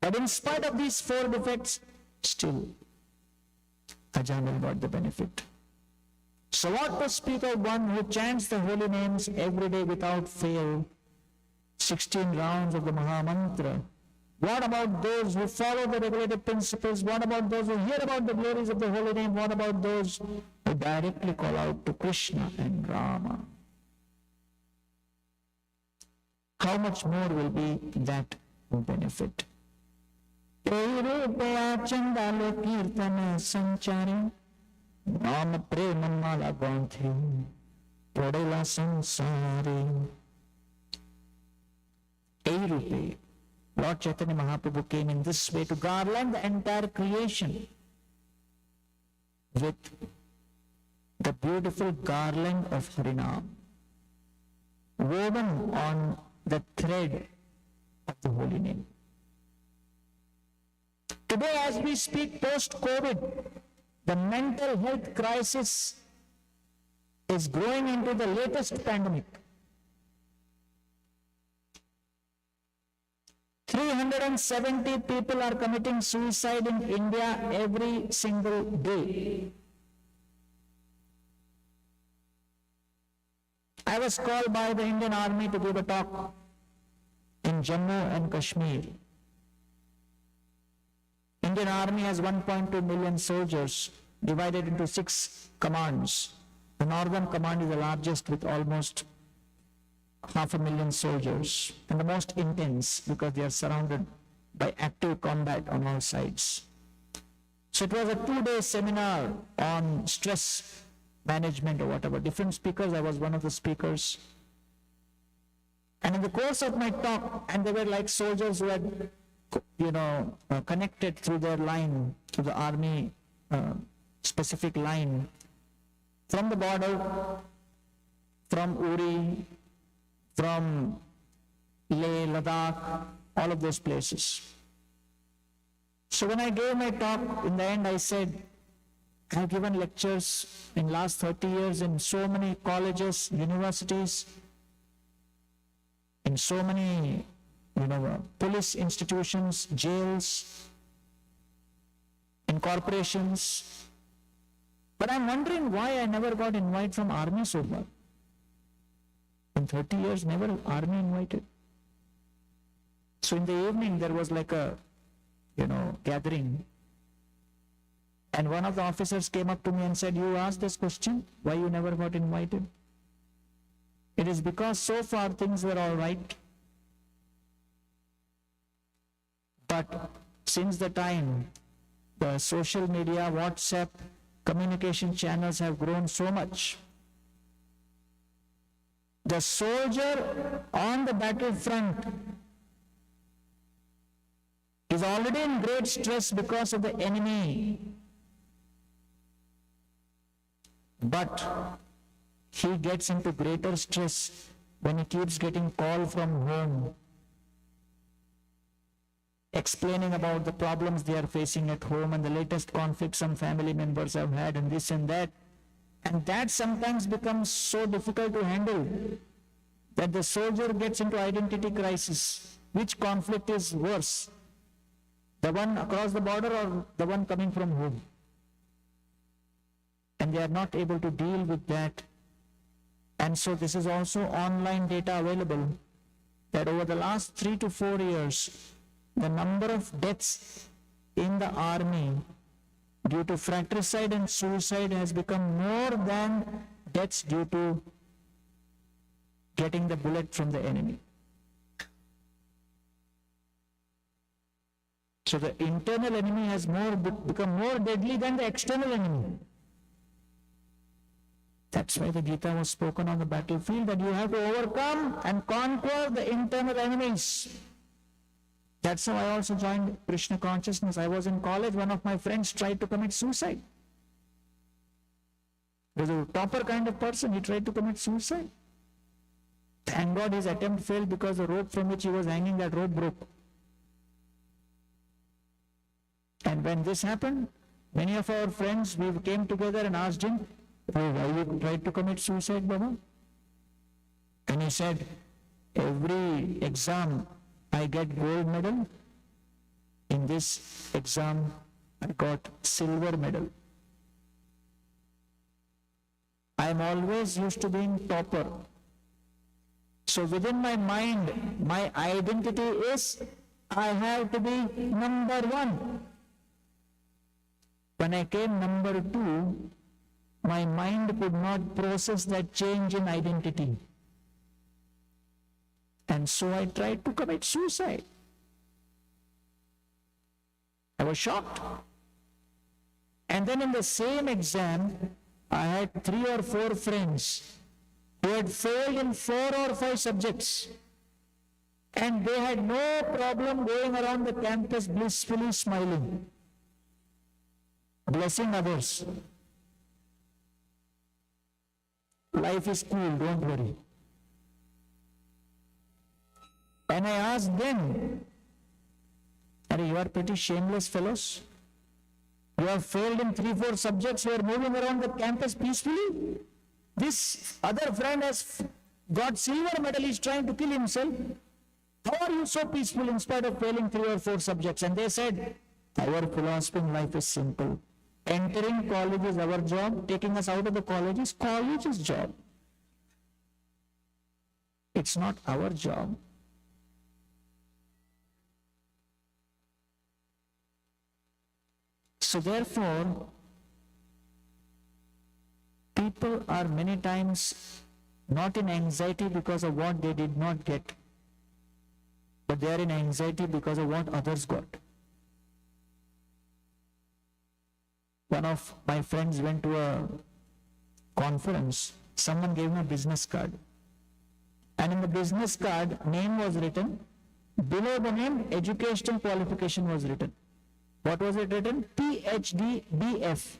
But in spite of these 4 defects, still, Ajamil got the benefit. So what to speak of one who chants the holy names every day without fail, 16 rounds of the Mahamantra? What about those who follow the regulative principles? What about those who hear about the glories of the holy name? What about those who directly call out to Krishna and Rama? How much more will be that benefit? Chandalo Kirtana Sanchari Nama Premanmala Granthi Prodela Sansari. Rupe, Lord Chaitanya Mahaprabhu came in this way to garland the entire creation with the beautiful garland of Harinam, woven on the thread of the holy name. Today, as we speak post-COVID, the mental health crisis is growing into the latest pandemic. 370 people are committing suicide in India every single day. I was called by the Indian Army to give a talk in Jammu and Kashmir. Indian Army has 1.2 million soldiers divided into 6 commands. The Northern Command is the largest with almost 500,000 soldiers, and the most intense because they are surrounded by active combat on all sides. So it was a 2-day seminar on stress management or whatever. Different speakers, I was one of the speakers. And in the course of my talk, and they were like soldiers who had, connected through their line, to the army specific line, from the border, from Uri, from Leh, Ladakh, all of those places. So when I gave my talk, in the end I said, I have given lectures in last 30 years in so many colleges, universities, in so many, police institutions, jails, in corporations. But I'm wondering why I never got invite from army so far. In 30 years, never army invited. So in the evening, there was like a, gathering. And one of the officers came up to me and said, you asked this question, why you never got invited? It is because so far things were all right. But since the time the social media, WhatsApp, communication channels have grown so much, the soldier on the battlefront is already in great stress because of the enemy. But he gets into greater stress when he keeps getting call from home, explaining about the problems they are facing at home and the latest conflicts some family members have had and this and that. And that sometimes becomes so difficult to handle that the soldier gets into identity crisis. Which conflict is worse? The one across the border or the one coming from home? And they are not able to deal with that. And so this is also online data available, that over the last 3 to 4 years, the number of deaths in the army due to fratricide and suicide has become more than deaths due to getting the bullet from the enemy. So the internal enemy has become more deadly than the external enemy. That's why the Gita was spoken on the battlefield, that you have to overcome and conquer the internal enemies. That's how I also joined Krishna consciousness. I was in college, one of my friends tried to commit suicide. He was a topper kind of person, he tried to commit suicide. Thank God his attempt failed because the rope from which he was hanging, that rope broke. And when this happened, many of our friends, we came together and asked him, why you tried to commit suicide, Baba? And he said, every exam I get gold medal. In this exam, I got silver medal. I am always used to being topper. So within my mind, my identity is, I have to be number 1. When I came number 2, my mind could not process that change in identity. And so I tried to commit suicide. I was shocked. And then in the same exam, I had 3 or 4 friends who had failed in 4 or 5 subjects. And they had no problem going around the campus blissfully smiling, blessing others. Life is cool, don't worry. And I asked them, Hare, you are pretty shameless fellows. You have failed in 3-4 subjects, you are moving around the campus peacefully. This other friend has got silver medal, he is trying to kill himself. How are you so peaceful in spite of failing 3 or 4 subjects? And they said, our philosophy in life is simple. Entering college is our job, taking us out of the college is college's job. It's not our job. So therefore, people are many times not in anxiety because of what they did not get, but they are in anxiety because of what others got. One of my friends went to a conference. Someone gave him a business card. And in the business card, name was written. Below the name, educational qualification was written. What was it written? PhD BF.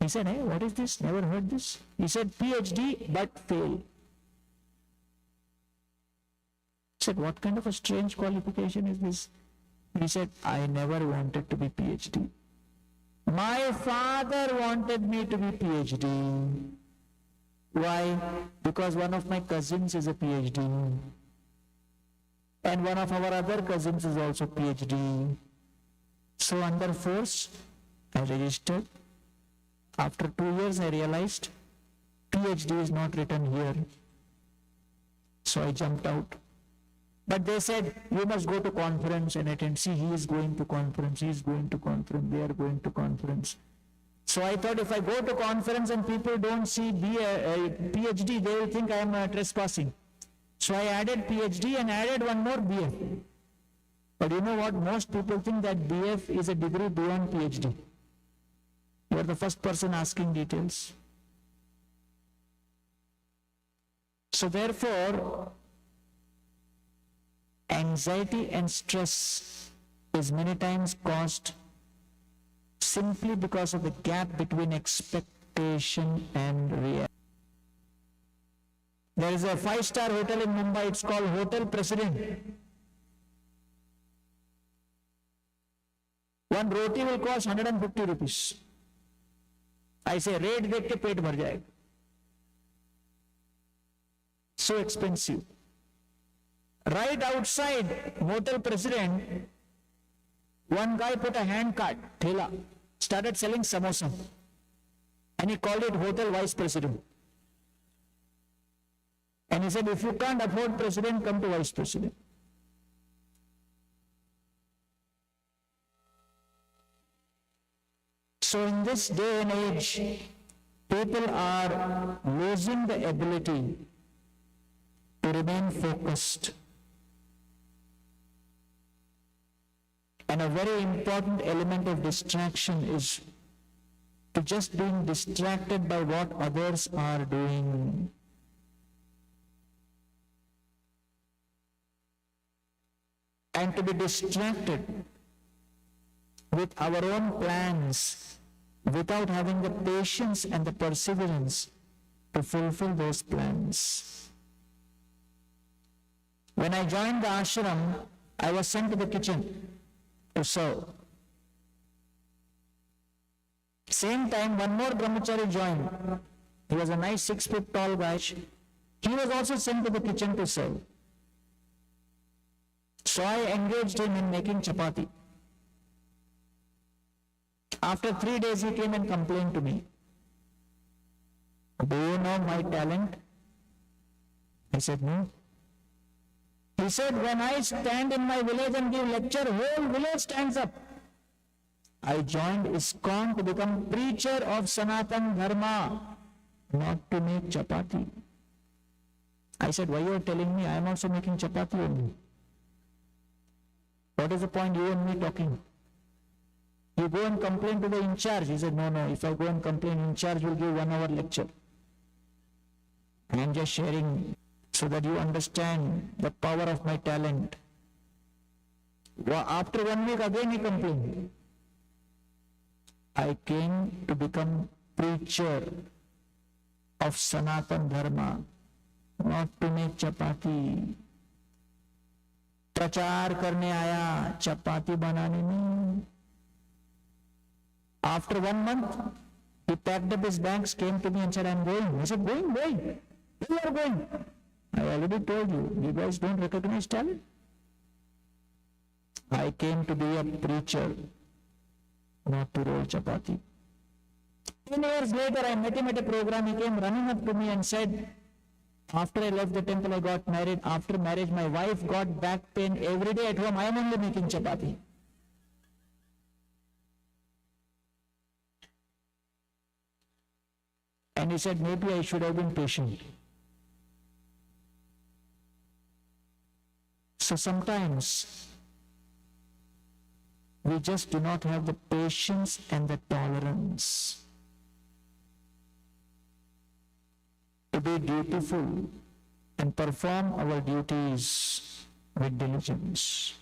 He said, hey, what is this? Never heard this. He said, PhD but fail. He said, what kind of a strange qualification is this? He said, I never wanted to be PhD. My father wanted me to be PhD. Why? Because one of my cousins is a PhD. And one of our other cousins is also PhD. So under force, I registered. After 2 years, I realized PhD is not written here. So I jumped out. But they said, you must go to conference and attend. See, he is going to conference, he is going to conference, they are going to conference. So I thought if I go to conference and people don't see PhD, they will think I am trespassing. So I added PhD and added one more BF. But you know what? Most people think that BF is a degree beyond PhD. You are the first person asking details. So therefore, anxiety and stress is many times caused simply because of the gap between expectation and reality. There is a 5-star hotel in Mumbai, it's called Hotel President. One roti will cost 150 rupees. I say, rate dekh ke pet bhar jayega. So expensive. Right outside Hotel President, one guy put a hand cart, thela, started selling samosa. And he called it Hotel Vice President. And he said, if you can't afford President, come to Vice President. So in this day and age, people are losing the ability to remain focused. And a very important element of distraction is to just being distracted by what others are doing. And to be distracted with our own plans without having the patience and the perseverance to fulfill those plans. When I joined the ashram, I was sent to the kitchen to serve. Same time, one more brahmachari joined. He was a nice 6 foot tall guy. He was also sent to the kitchen to serve. So I engaged him in making chapati. After 3 days, he came and complained to me. Do you know my talent? I said, no. He said, when I stand in my village and give lecture, whole village stands up. I joined ISKCON to become preacher of Sanatan Dharma, not to make chapati. I said, why you are telling me? I am also making chapati only. What is the point you and me talking? You go and complain to the in charge. He said, no, if I go and complain, in charge will give 1 hour lecture. I am just sharing so that you understand the power of my talent. After 1 week again he complained. I came to become preacher of Sanatan Dharma, not to make chapati. प्रचार करने आया, चपाती बनाने नहीं. After 1 month, he packed up his bags, came to me and said, I'm going. I said, going? Where you are going? I already told you, you guys don't recognize talent. I came to be a preacher, not to roll chapati. 10 years later, I met him at a program. He came running up to me and said, after I left the temple, I got married. After marriage, my wife got back pain every day at home. I am only making chapati. And he said, maybe I should have been patient. So sometimes we just do not have the patience and the tolerance to be dutiful and perform our duties with diligence.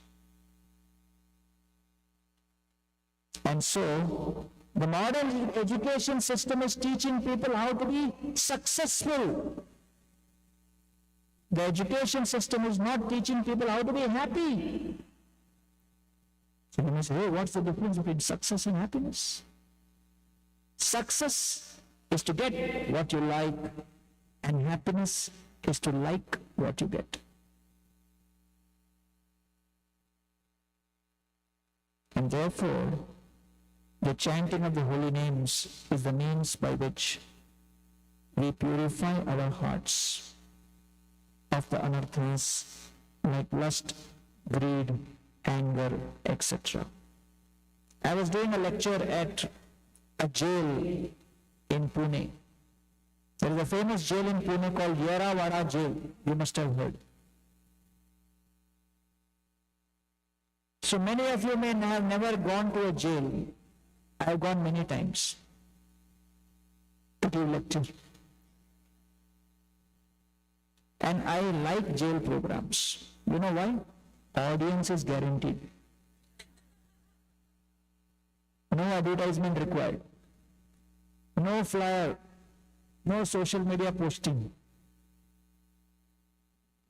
And so, the modern education system is teaching people how to be successful. The education system is not teaching people how to be happy. So you may say, hey, what's the difference between success and happiness? Success is to get what you like, and happiness is to like what you get. And therefore, the chanting of the holy names is the means by which we purify our hearts of the anarthas like lust, greed, anger, etc. I was doing a lecture at a jail in Pune. There is a famous jail in Pune called Yerawada Jail. You must have heard. So many of you may have never gone to a jail. I have gone many times to give lecture. And I like jail programs. You know why? Audience is guaranteed. No advertisement required. No flyer. No social media posting.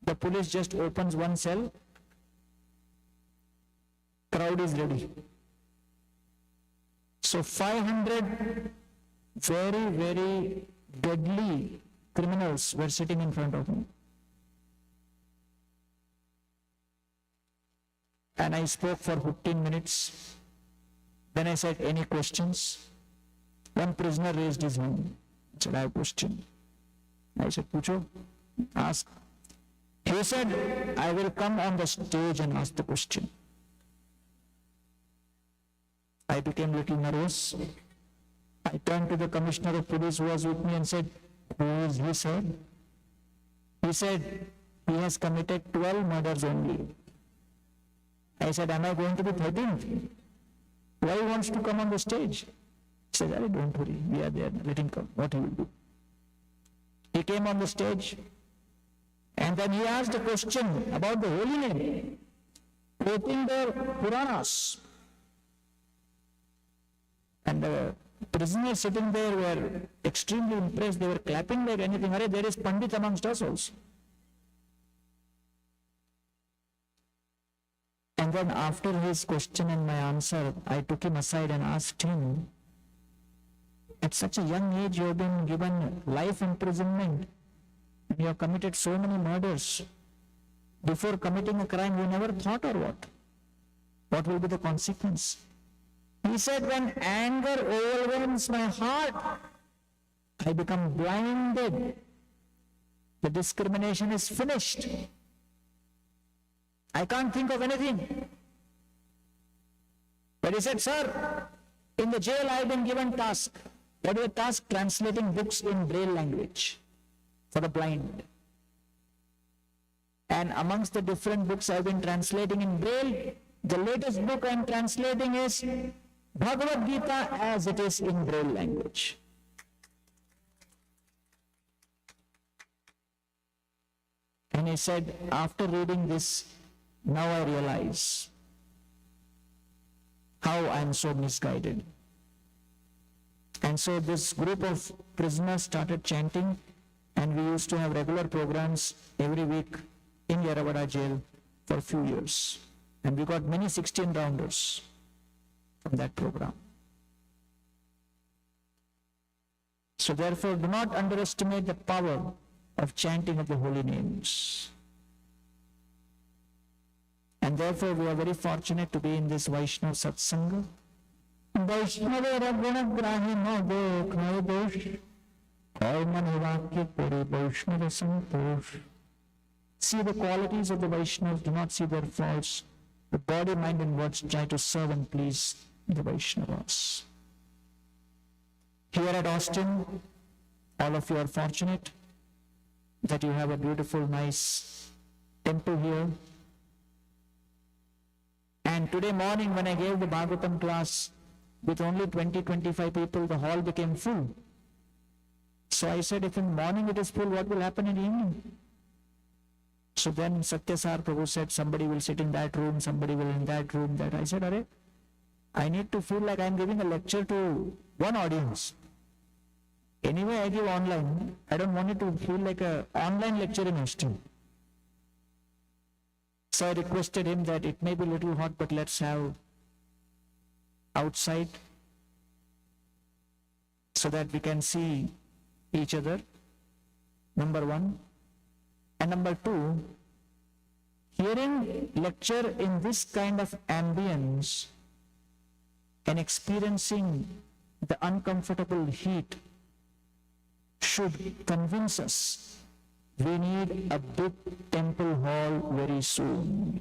The police just opens one cell. Crowd is ready. So 500 very, very deadly criminals were sitting in front of me. And I spoke for 15 minutes. Then I said, any questions? One prisoner raised his hand. I said, I have a question. I said, Pucho, ask. He said, I will come on the stage and ask the question. I became a little nervous. I turned to the commissioner of police who was with me and said, who is he, sir? He said, he has committed 12 murders only. I said, am I going to be 13th? Why he wants to come on the stage? He said, don't worry, we are there, let him come, what he will do. He came on the stage and then he asked a question about the holy name, quoting the Puranas. And the prisoners sitting there were extremely impressed. They were clapping like anything. Hare, there is Pandit amongst us also. And then after his question and my answer, I took him aside and asked him, at such a young age you have been given life imprisonment. You have committed so many murders. Before committing a crime, you never thought or what? What will be the consequence? He said, when anger overwhelms my heart, I become blinded. The discrimination is finished. I can't think of anything. But he said, sir, in the jail I have been given task. What is the task? Translating books in Braille language for the blind. And amongst the different books I have been translating in Braille, the latest book I am translating is Bhagavad Gita as it is in Braille language. And he said, after reading this, now I realize how I am so misguided. And so this group of prisoners started chanting, and we used to have regular programs every week in Yerawada jail for a few years. And we got many 16-rounders from that program. So therefore, do not underestimate the power of chanting of the holy names. And therefore, we are very fortunate to be in this Vaishnava Satsanga. Vaishnava Raguna Grahi no Dekh no Dosh Aur Manivakya Puri Vaishnava Santosh. See the qualities of the Vaishnavas, do not see their faults. The body, mind and words try to serve and please the Vaishnavas. Here at Austin, All of you are fortunate that you have a beautiful, nice temple here. And today morning when I gave the Bhagavatam class, with only 20-25 people, the hall became full. So I said, if in morning it is full, what will happen in the evening? So then Satyasar Prabhu said, somebody will sit in that room, somebody will in that room, that. I said, Hare, I need to feel like I'm giving a lecture to one audience. Anyway, I give online. I don't want it to feel like an online lecture in history. So I requested him that it may be a little hot, but let's have outside so that we can see each other, number one. And number two, hearing lecture in this kind of ambience and experiencing the uncomfortable heat should convince us we need a big temple hall very soon.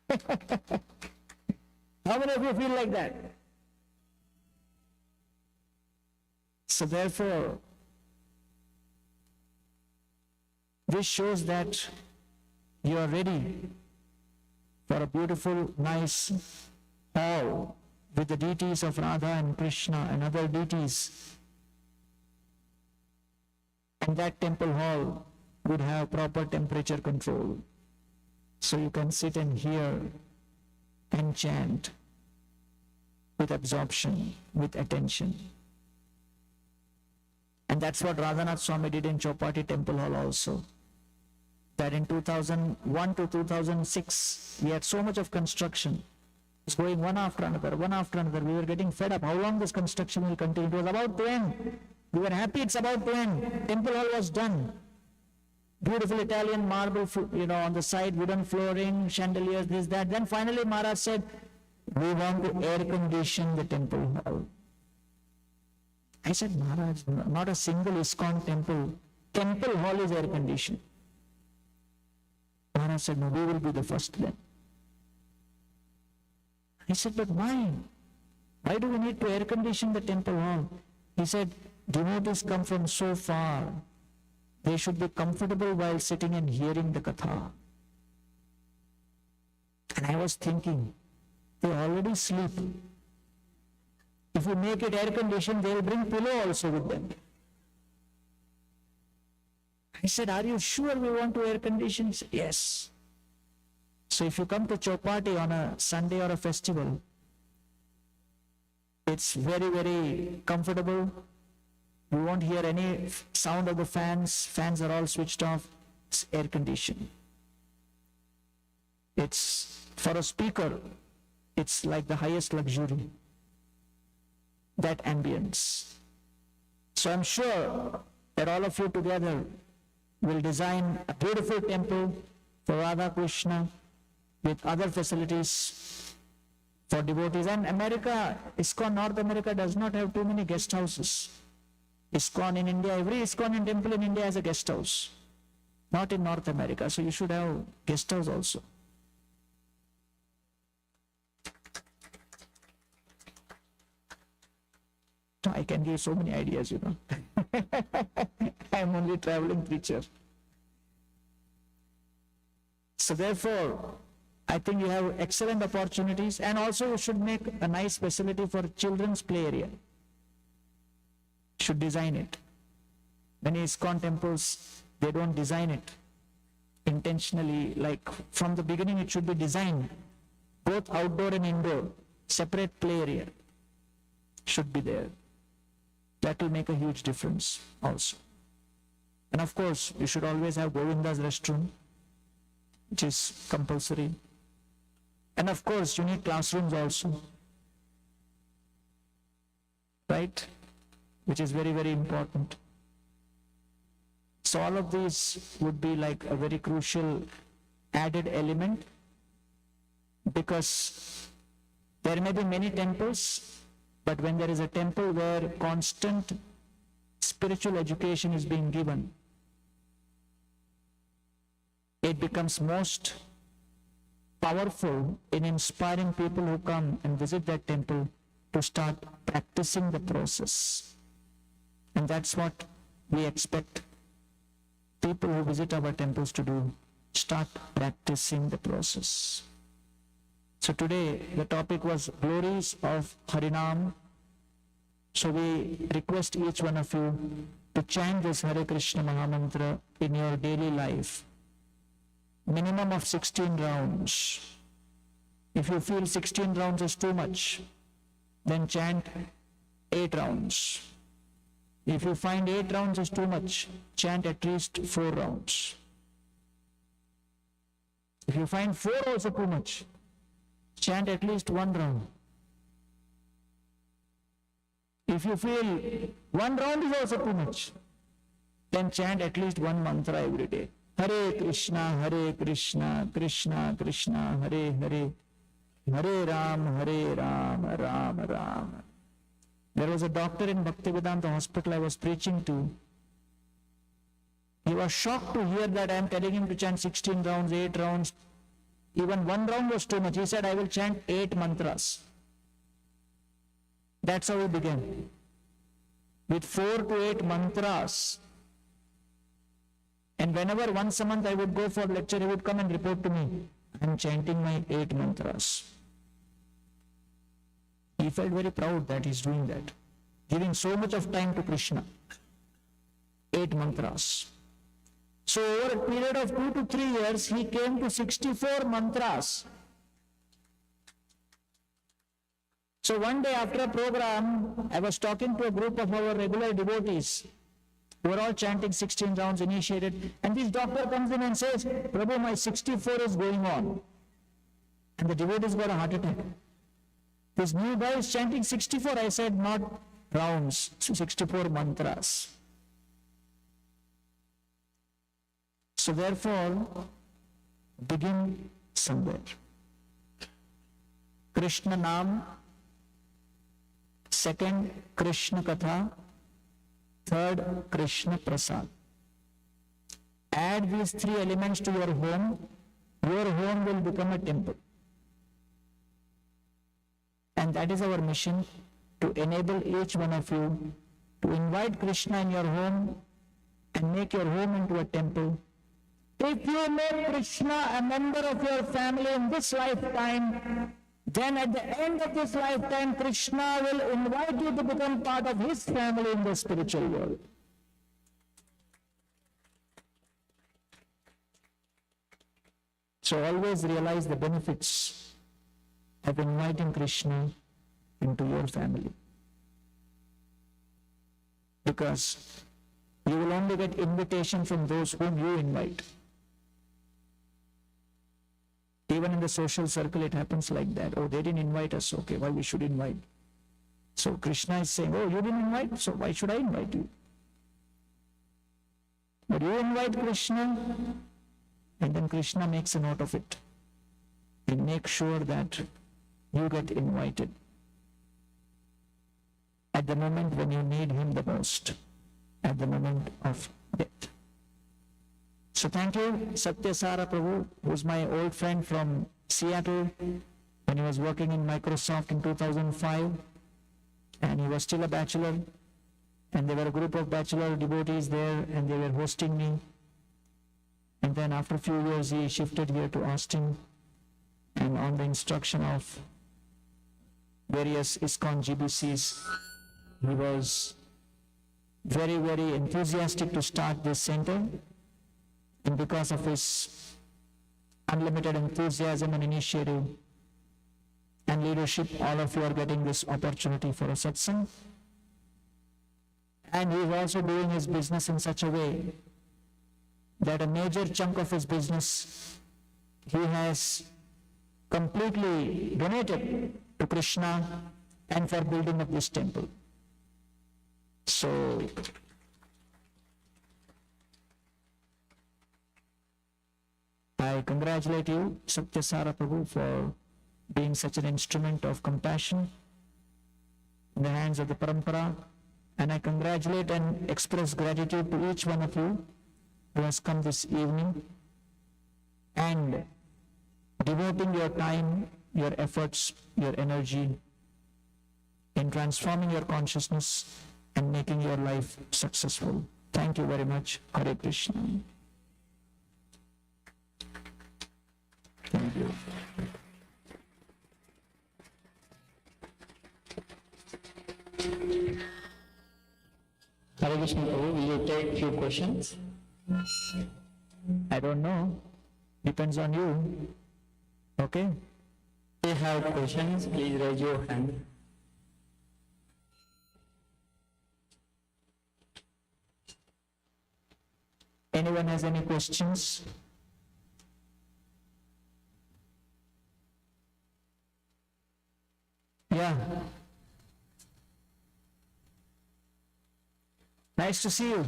How many of you feel like that? So therefore, this shows that you are ready for a beautiful, nice hall with the deities of Radha and Krishna and other deities. And that temple hall would have proper temperature control. So you can sit and hear and chant with absorption, with attention. And that's what Radhanath Swami did in Chowpatty Temple Hall also. That in 2001 to 2006, we had so much of construction. It's going one after another, one after another. We were getting fed up. How long this construction will continue? It was about to end. We were happy it's about to end. Temple Hall was done. Beautiful Italian marble, on the side, wooden flooring, chandeliers, this, that. Then finally Maharaj said, we want to air condition the temple hall. I said, Maharaj, not a single ISKCON temple hall is air conditioned. Maharaj said, no, we will be the first then. I said, but why? Why do we need to air condition the temple hall? He said, devotees come from so far. They should be comfortable while sitting and hearing the katha. And I was thinking, they already sleep. If you make it air conditioned, they'll bring pillow also with them. I said, are you sure we want to air condition? He said, yes. So if you come to Chowpatty on a Sunday or a festival, it's very, very comfortable. You won't hear any sound of the fans. Fans are all switched off. It's air conditioned. It's, for a speaker, it's like the highest luxury. That ambience. So I'm sure that all of you together will design a beautiful temple for Radha Krishna with other facilities for devotees. And America, ISKCON North America does not have too many guest houses. ISKCON in India, every ISKCON temple in India has a guest house. Not in North America, so you should have guest house also. I can give so many ideas, I am only traveling preacher. So therefore, I think you have excellent opportunities, and also you should make a nice facility for children's play area. Should design it. Many ISKCON temples, they don't design it intentionally, like from the beginning it should be designed, both outdoor and indoor, separate play area should be there. That will make a huge difference also. And of course, you should always have Govinda's restroom, which is compulsory. And of course, you need classrooms also, right? Which is very, very important. So all of these would be like a very crucial added element, because there may be many temples, but when there is a temple where constant spiritual education is being given, it becomes most powerful in inspiring people who come and visit that temple to start practicing the process. And that's what we expect people who visit our temples to do. Start practicing the process. So today the topic was glories of Harinam. So we request each one of you to chant this Hare Krishna Mahamantra in your daily life. Minimum of 16 rounds. If you feel 16 rounds is too much, then chant 8 rounds. If you find 8 rounds is too much, chant at least 4 rounds. If you find 4 also too much, chant at least 1 round. If you feel 1 round is also too much, then chant at least 1 mantra every day. Hare Krishna, Krishna Krishna, Hare Hare, Hare Ram, Ram Ram. There was a doctor in Bhaktivedanta hospital I was preaching to. He was shocked to hear that I am telling him to chant 16 rounds, 8 rounds. Even 1 round was too much. He said, I will chant 8 mantras. That's how we began. With 4 to 8 mantras. And whenever once a month I would go for lecture, he would come and report to me, I am chanting my 8 mantras. He felt very proud that he's doing that, giving so much of time to Krishna. 8 mantras. So over a period of 2 to 3 years, he came to 64 mantras. So one day after a program, I was talking to a group of our regular devotees who were all chanting 16 rounds initiated, and this doctor comes in and says, Prabhu, my 64 is going on. And the devotees got a heart attack. This new guy is chanting 64. I said, not rounds, 64 mantras. So therefore, begin somewhere. Krishna Naam, second, Krishna Katha, third, Krishna Prasad. Add these 3 elements to your home will become a temple. And that is our mission, to enable each one of you to invite Krishna in your home and make your home into a temple. If you make Krishna a member of your family in this lifetime, then at the end of this lifetime, Krishna will invite you to become part of his family in the spiritual world. So always realize the benefits of inviting Krishna into your family. Because you will only get invitation from those whom you invite. Even in the social circle, it happens like that. Oh, they didn't invite us. Okay, why we should invite? So Krishna is saying, oh, you didn't invite, so why should I invite you? But you invite Krishna, and then Krishna makes a note of it. He makes sure that you get invited at the moment when you need him the most, at the moment of death. So thank you, Satyasara Prabhu, who's my old friend from Seattle when he was working in Microsoft in 2005, and he was still a bachelor, and there were a group of bachelor devotees there, and they were hosting me. And then after a few years, he shifted here to Austin, and on the instruction of various ISKCON GBCs, he was very, very enthusiastic to start this center. And because of his unlimited enthusiasm and initiative and leadership, all of you are getting this opportunity for a satsang. And he is also doing his business in such a way that a major chunk of his business he has completely donated to Krishna and for building up this temple. So I congratulate you, Satyasara Prabhu, for being such an instrument of compassion in the hands of the Parampara. And I congratulate and express gratitude to each one of you who has come this evening and devoting your time, your efforts, your energy in transforming your consciousness and making your life successful. Thank you very much. Hare Krishna. Thank you. Hare Krishna Prabhu, will you take few questions? I don't know. Depends on you. Okay? If you have questions, please raise your hand. Anyone has any questions? Yeah. Nice to see you.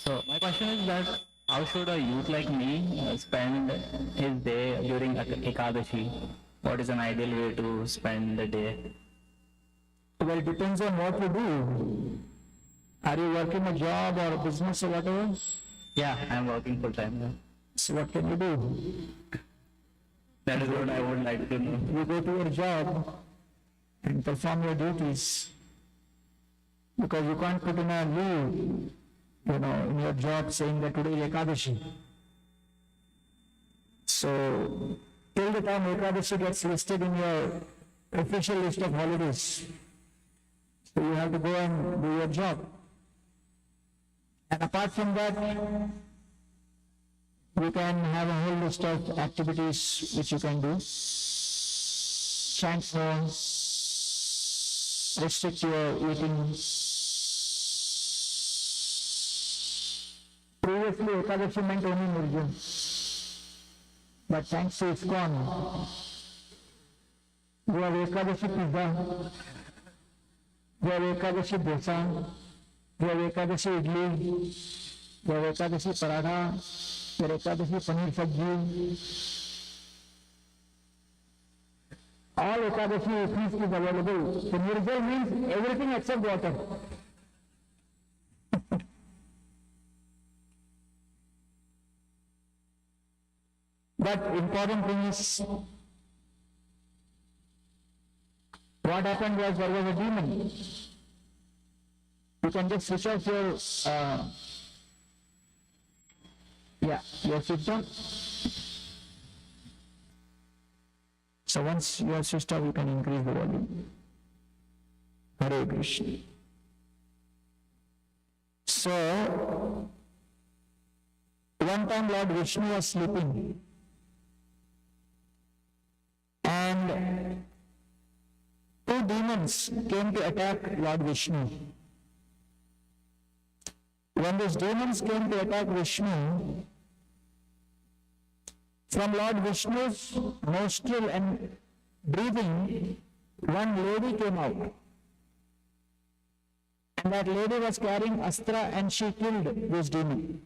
So my question is that how should a youth like me spend his day during Ekadashi? What is an ideal way to spend the day? Well, it depends on what you do. Are you working a job or a business or whatever? Yeah, I'm working full time. So what can you do? That is what I would like to know. You go to your job and perform your duties, because you can't put in a leave, in your job saying that today is Ekadashi. So, till the time Ekadashi gets listed in your official list of holidays, so you have to go and do your job. And apart from that, you can have a whole list of activities which you can do. Chant more, restrict your eating. Previously, Ekadashi meant only Nirjan. But thanks to ISKCON, we have Ekadashi pizza, we have Ekadashi dosa, we have Ekadashi idli, we have Ekadashi paratha, we have Ekadashi paneer sabji. All Ekadashi feast is available. So Nirjal means everything except water. But important thing is, what happened was there was a demon. You can just switch off your, your system. So once you are switched off, you can increase the volume. Hare Krishna. So, one time Lord Vishnu was sleeping, and two demons came to attack Lord Vishnu. When these demons came to attack Vishnu, from Lord Vishnu's nostril and breathing, one lady came out. And that lady was carrying astra and she killed this demon.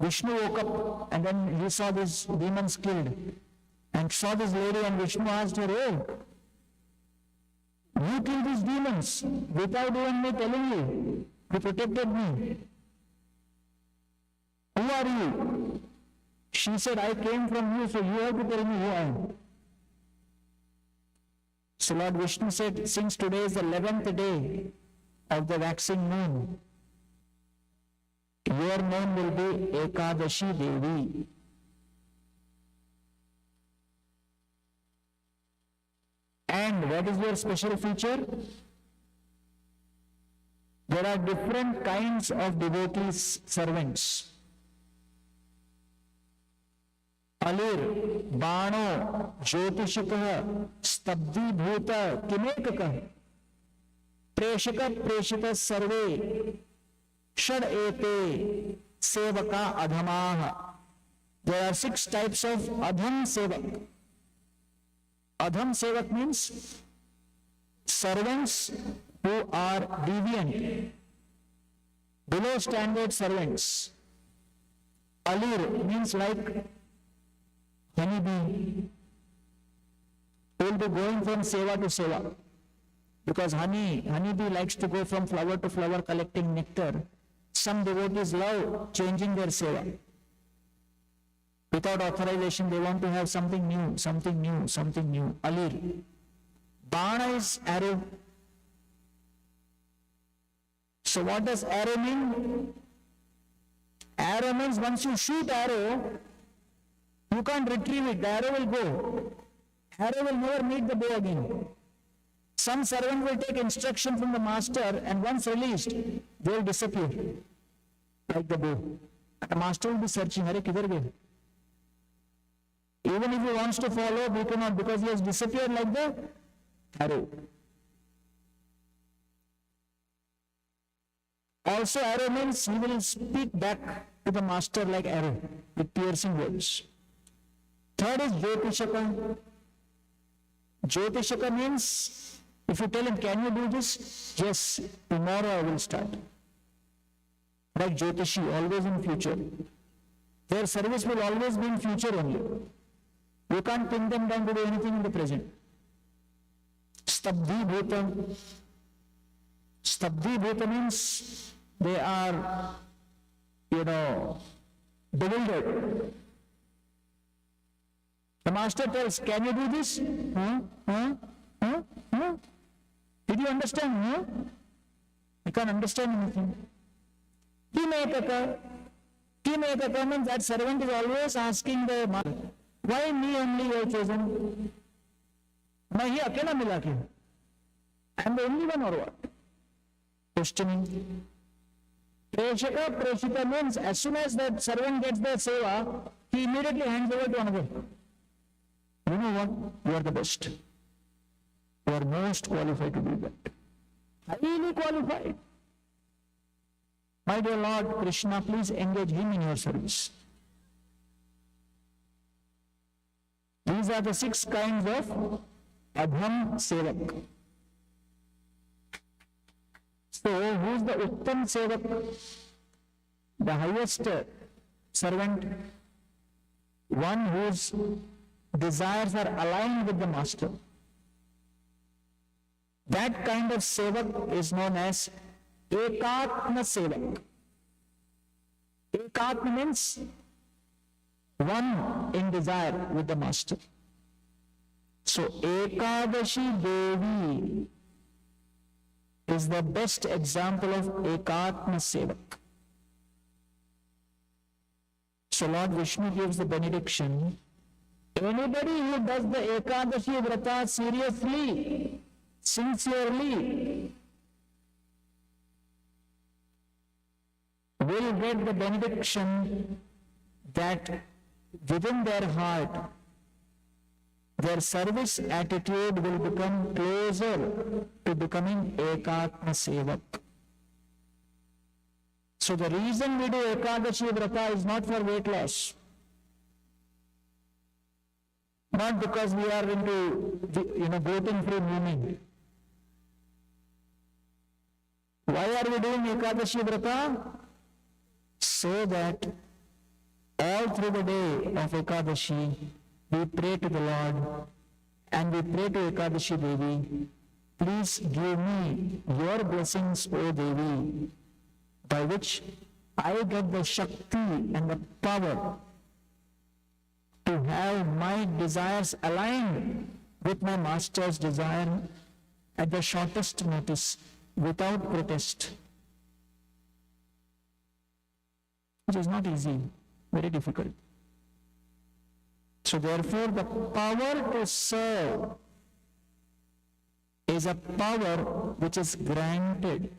Vishnu woke up and then he saw these demons killed and saw this lady, and Vishnu asked her, "Oh, you killed these demons without even me telling you. You protected me. Who are you?" She said, "I came from you, so you have to tell me who I am." So Lord Vishnu said, "Since today is the 11th day of the waxing moon, your name will be Ekadashi Devi." And what is your special feature? There are different kinds of devotees, servants. Alir, Bano, Jyotishikah, Stabdibhuta, Kimekakah, Preshaka, Preshita Sarve, Shad Ete, Sevaka Adhamaha. There are 6 types of Adham Sevak. Adham Sevak means servants who are deviant, below standard servants. Alir means like honeybee, who will be going from seva to seva. Because honeybee likes to go from flower to flower collecting nectar. Some devotees love changing their seva. Without authorization, they want to have something new, something new, something new. Alir. Bana is arrow. So what does arrow mean? Arrow means once you shoot arrow, you can't retrieve it. The arrow will go. Arrow will never meet the bow again. Some servant will take instruction from the master, and once released, they will disappear. Like the bow. The master will be searching, Hare, kidhar gaye? Even if he wants to follow, we cannot, because he has disappeared like the arrow. Also, arrow means he will speak back to the master like arrow, with piercing words. Third is Jyotishaka. Jyotishaka means, if you tell him, can you do this? Yes, tomorrow I will start. Like Jyotishi, always in future. Their service will always be in future only. You can't pin them down to do anything in the present. Stabdhi Bhuta. Stabdhi Bhuta means they are, bewildered. The master tells, can you do this? Did you understand? You can't understand anything. Kimekaka means that servant is always asking the master, why me only you have chosen? मैं ही अकेला मिला क्यों? I am the only one or what? Questioning. Preshaka, Preshita means as soon as that servant gets the seva, he immediately hands over to another. You know what? You are the best. You are most qualified to do that. Highly qualified. My dear Lord Krishna, please engage him in your service. These are the 6 kinds of Adham Sevak. So, who is the Uttam Sevak? The highest servant, one whose desires are aligned with the master. That kind of Sevak is known as Ekatma Sevak. Ekatma means one in desire with the master. So Ekadashi Devi is the best example of Ekatma Sevak. So Lord Vishnu gives the benediction. Anybody who does the Ekadashi Vrata seriously, sincerely, will get the benediction that within their heart, their service attitude will become closer to becoming Ekatma Sevak. So the reason we do Ekadashi Vrata is not for weight loss. Not because we are into, gluten-free movement. Why are we doing Ekadashi Vrata? So that all through the day of Ekadashi, we pray to the Lord and we pray to Ekadashi Devi, please give me your blessings, O Devi, by which I get the Shakti and the power to have my desires aligned with my master's desire at the shortest notice, without protest. Which is not easy, very difficult. So therefore, the power to serve is a power which is granted.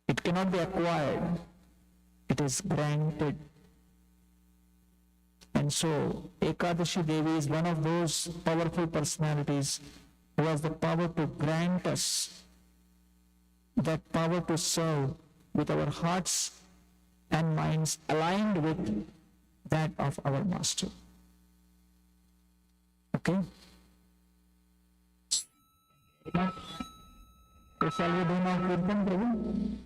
It cannot be acquired. It is granted. And so, Ekadashi Devi is one of those powerful personalities who has the power to grant us that power to serve with our hearts and minds aligned with that of our Master. Okay? So shall we do now Kirtan, Prabhu?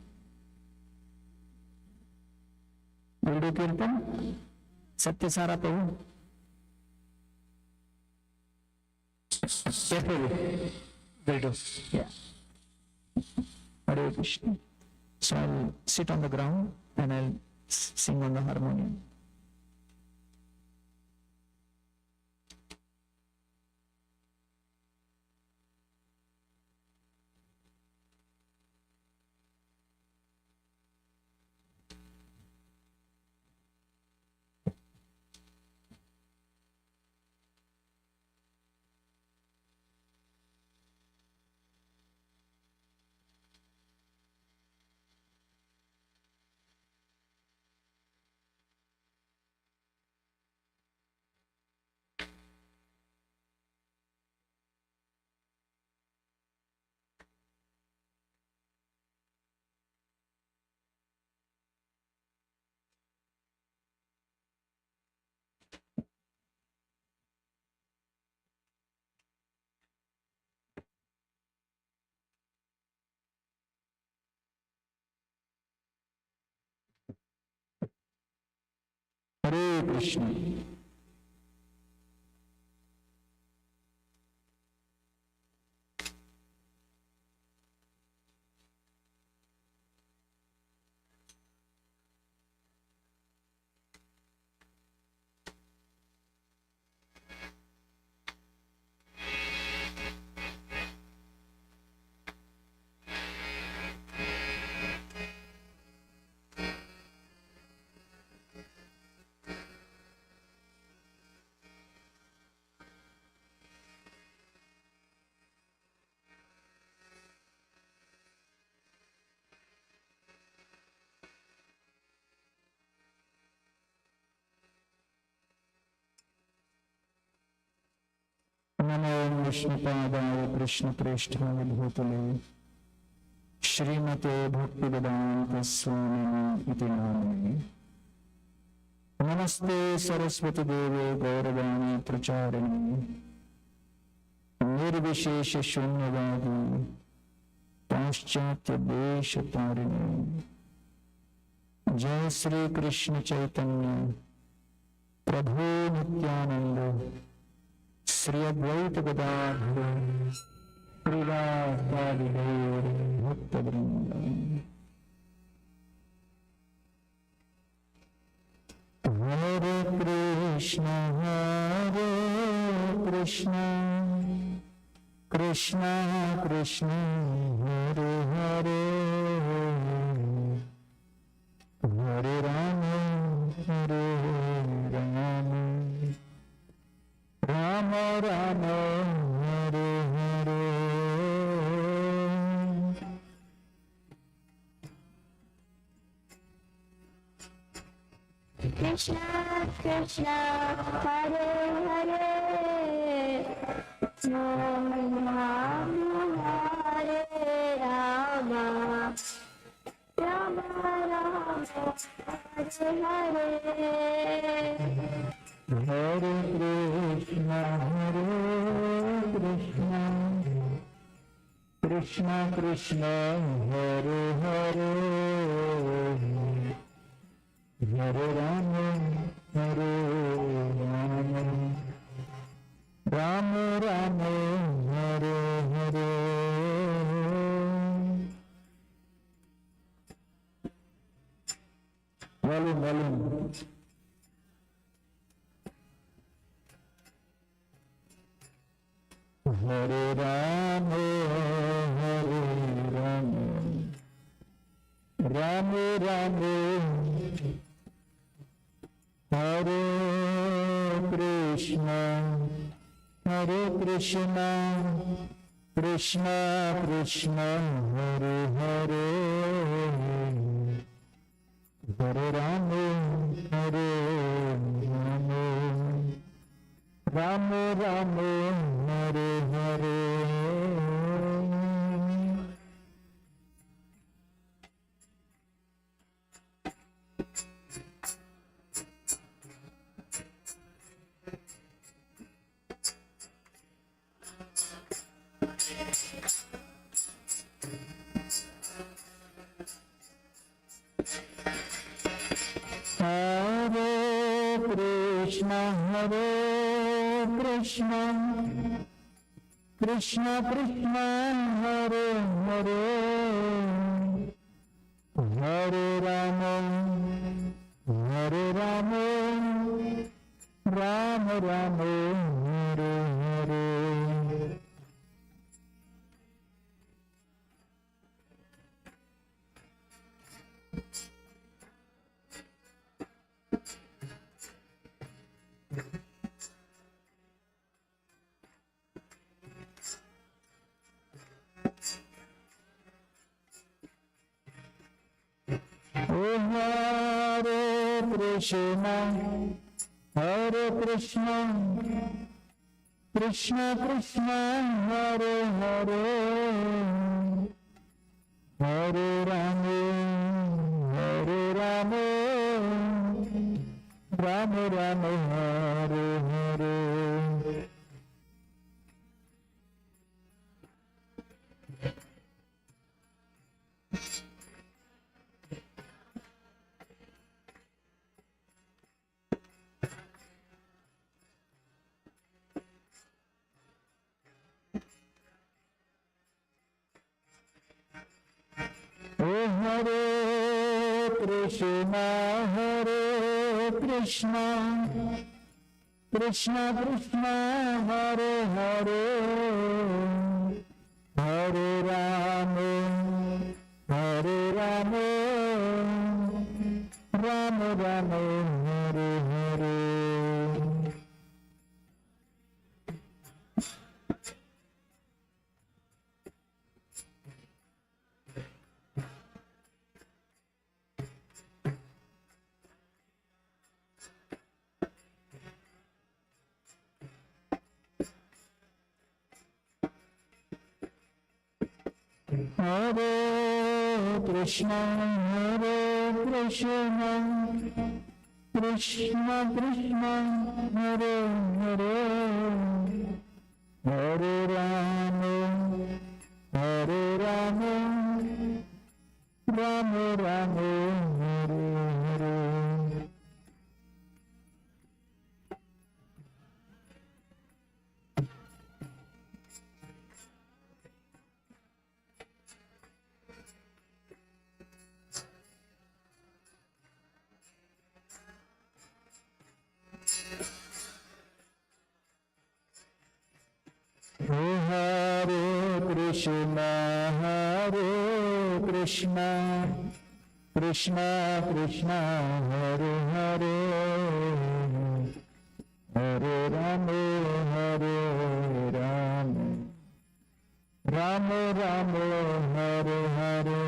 We'll do Kirtan? Satyasara, Prabhu? April. Will do. Yeah. Hare Krishna. So I'll sit on the ground and I'll sing on the harmonium. Hare Krishna. नमो विष्णुपादाय कृष्णप्रेष्ठाय भूतले श्रीमते भक्तिवेदान्त स्वामिने इति नामिने। नमस्ते सरस्वती देवे गौरवाणी प्रचारिणे निर्विशेष शून्यवादी पाश्चात्य देश तारिणे। जय श्री कृष्ण चैतन्य प्रभु नित्यानंद श्री अद्वैत गदाधर श्रीवासादि गौर भक्तवृंद। हरे Krishna Krishna Krishna Hare Hare Hare Ram Ram Ram Hare Hare. Krishna Krishna Hare Hare Rama Hare Rama Rama Rama Hare Hare Hare Krishna Krishna Krishna Hare Hare Hare Rama Rama Rama Hare Hare। Volume. Hare Rama Rama Rama Hare Krishna Krishna Krishna Hare Hare Hare Rama Rama Rama Hare Hare। Hare Krishna Krishna Krishna Hare Hare, Hare Rama, Hare Rama, Rama Rama, Hare Hare. Hare Krishna, Hare Krishna, Krishna Krishna, Hare Hare, Hare Rama, Hare Rama, Rama Rama, Hare Hare. Hare Krishna, Hare Krishna, Krishna Krishna, Hare Hare, Hare Rama, Hare Rama, Rama Rama, Hare Hare. Hare Krishna, Hare Krishna, Krishna Krishna, Hare Hare, Hare Rama, Hare Rama, Rama Rama, Hare Hare. Hare Krishna, Hare Krishna, Krishna Krishna, Hare Hare, Hare Rama, Hare Rama, Rama Rama, Hare Hare.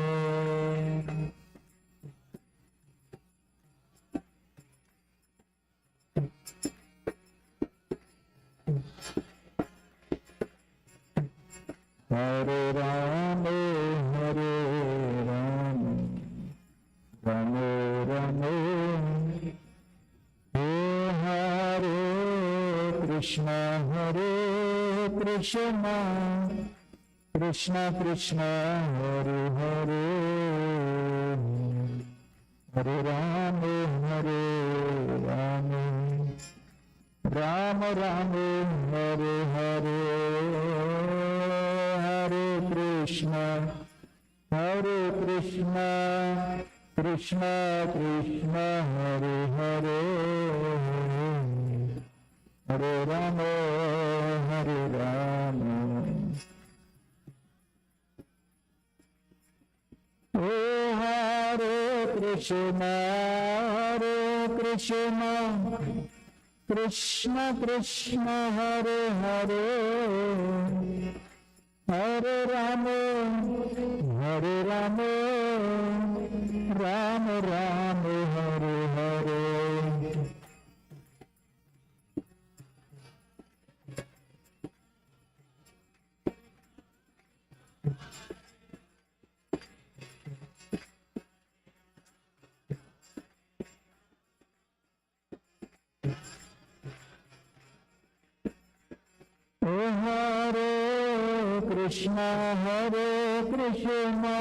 Hare Rama, Hare Rama, Rama Rama, Hare Krishna, Hare Krishna, Krishna Krishna, Hare Hare, Hare Rama, Hare Rama, Rama Rama, Hare Hare. Hare Krishna, Hare Krishna, Krishna Krishna, Hare Hare, Hare Rama, Hare Rama. Oh Hare Krishna, Hare Krishna, Krishna Krishna, Hare Hare, Hare Rama, Hare Rama, Rama Rama, Hare Hare. Oh Hare Krishna, Hare Krishna,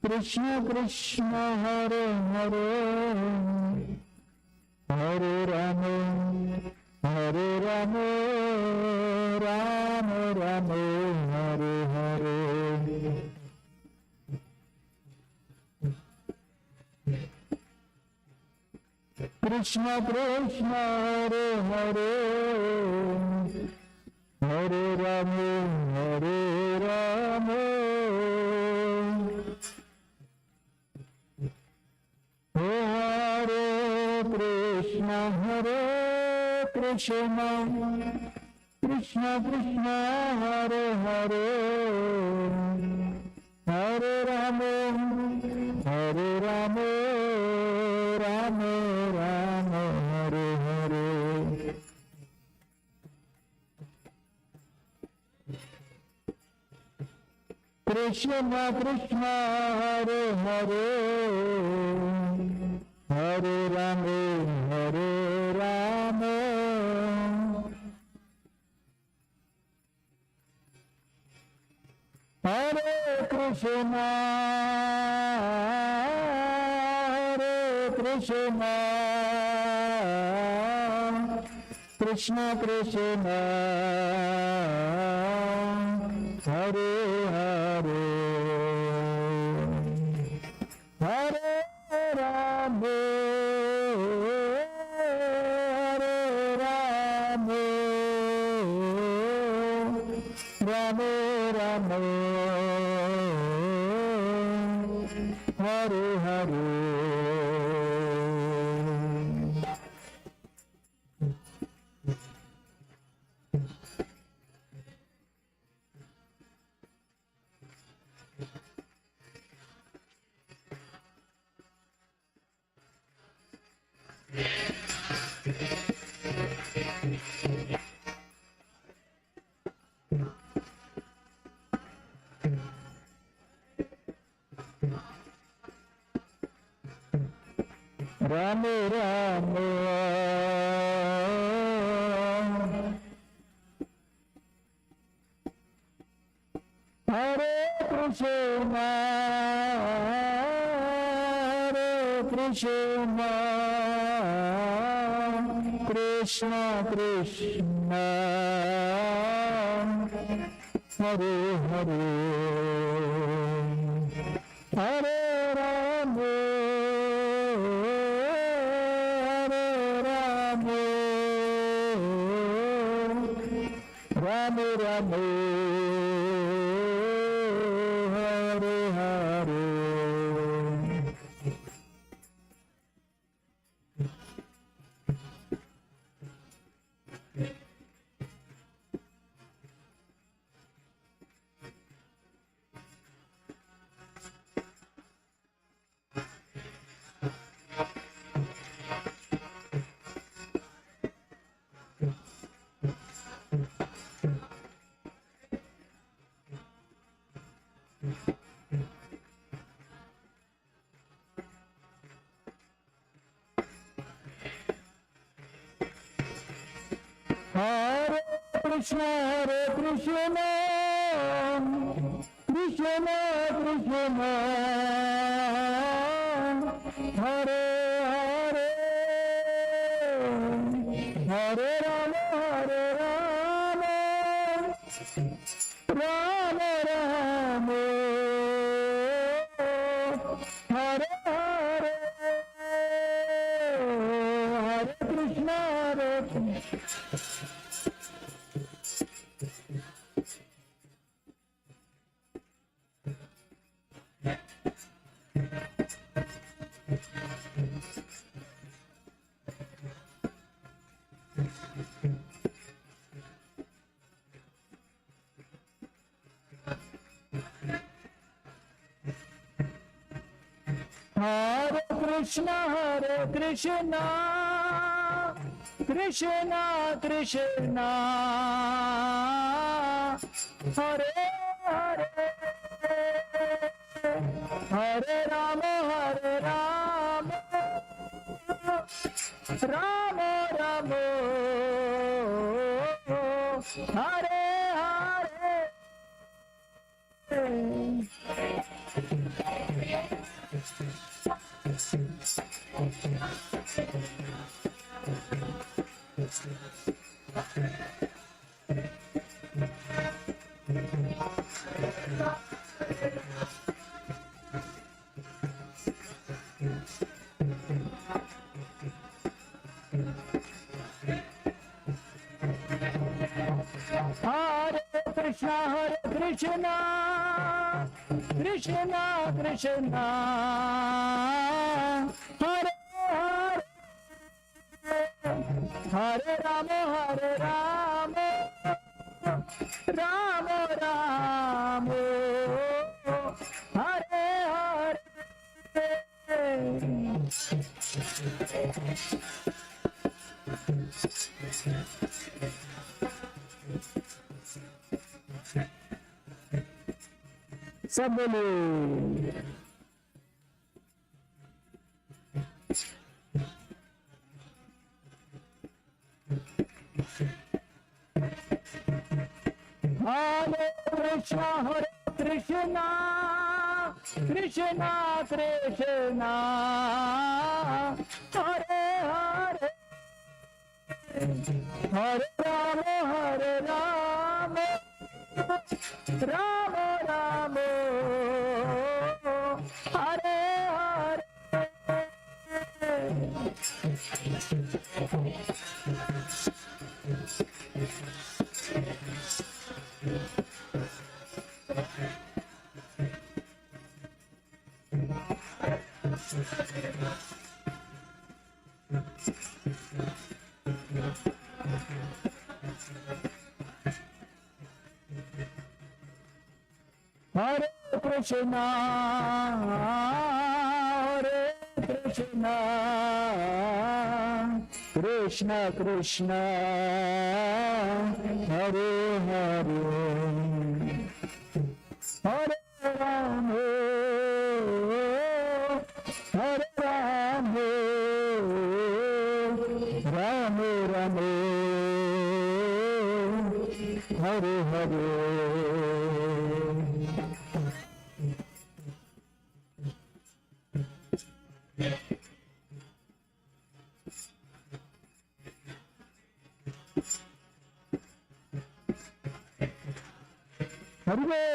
Krishna Krishna, Hare Hare, Hare Rama, Hare Rama, Rama Krishna Krishna Hare Hare, Hare Rama Hare Rama, Hare Krishna Krishna Krishna Hare Hare, Hare Rama Rama Rama Hare Hare. Krishna Krishna Hare Hare, Hare Rama Hare Krishna Krishna Krishna Hare Hare, Hare Rama Rama Rama Hare Hare. Rama Rama Hare Krishna Krishna Krishna Hare Hare, Hare Rama Rama Rama Hare Hare. Hare Krishna Krishna Krishna Hare Hare, Hare Rama Rama Rama Hare Hare, Hare Krishna Hare Krishna Krishna Krishna Hare Hare, Hare Rama Rama Rama Hare Hare. Hare Krishna, Krishna Krishna, Hare Hare, Hare Rama, Rama Rama, Hare Hare. सब बोलिए Hare Krishna, Krishna Krishna, Hare Hare, Hare Rama, Rama Rama, Hare Hare. Hare Krishna, Krishna Krishna, Hare Hare, Hare Rama, Hare Rama, Rama Rama, Hare Hare. Hare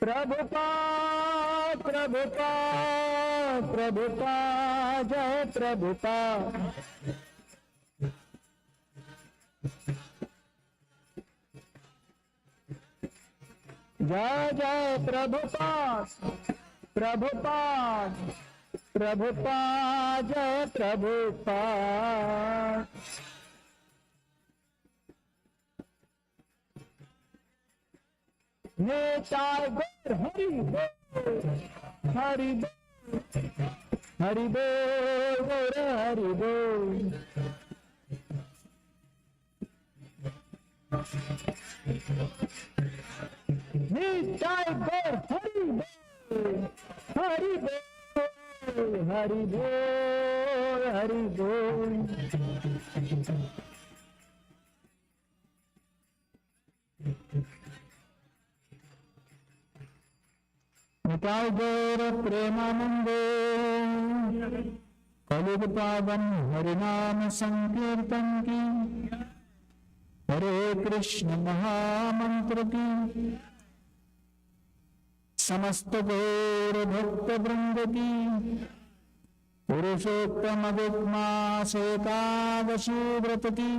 Prabhupada, Prabhupada, Prabhupada, Jai Prabhupada. Jai Jai Prabhupada, Prabhupada, Prabhupada, Jai Prabhupada. Nitai Gaur Hari Bol, Hari Bol, Hari Bol, Gaur Hari Bol. Nitai Gaur Hari Bol, Hari Bol, Hari Bol, Hari Bol. Nitai गौर प्रेमानंदे कलियुग पावन हरिनाम संकीर्तन की, हरे कृष्ण महामंत्र की, समस्त गौर भक्त वृंद की, पुरुषोत्तम मास एकादशी व्रत की,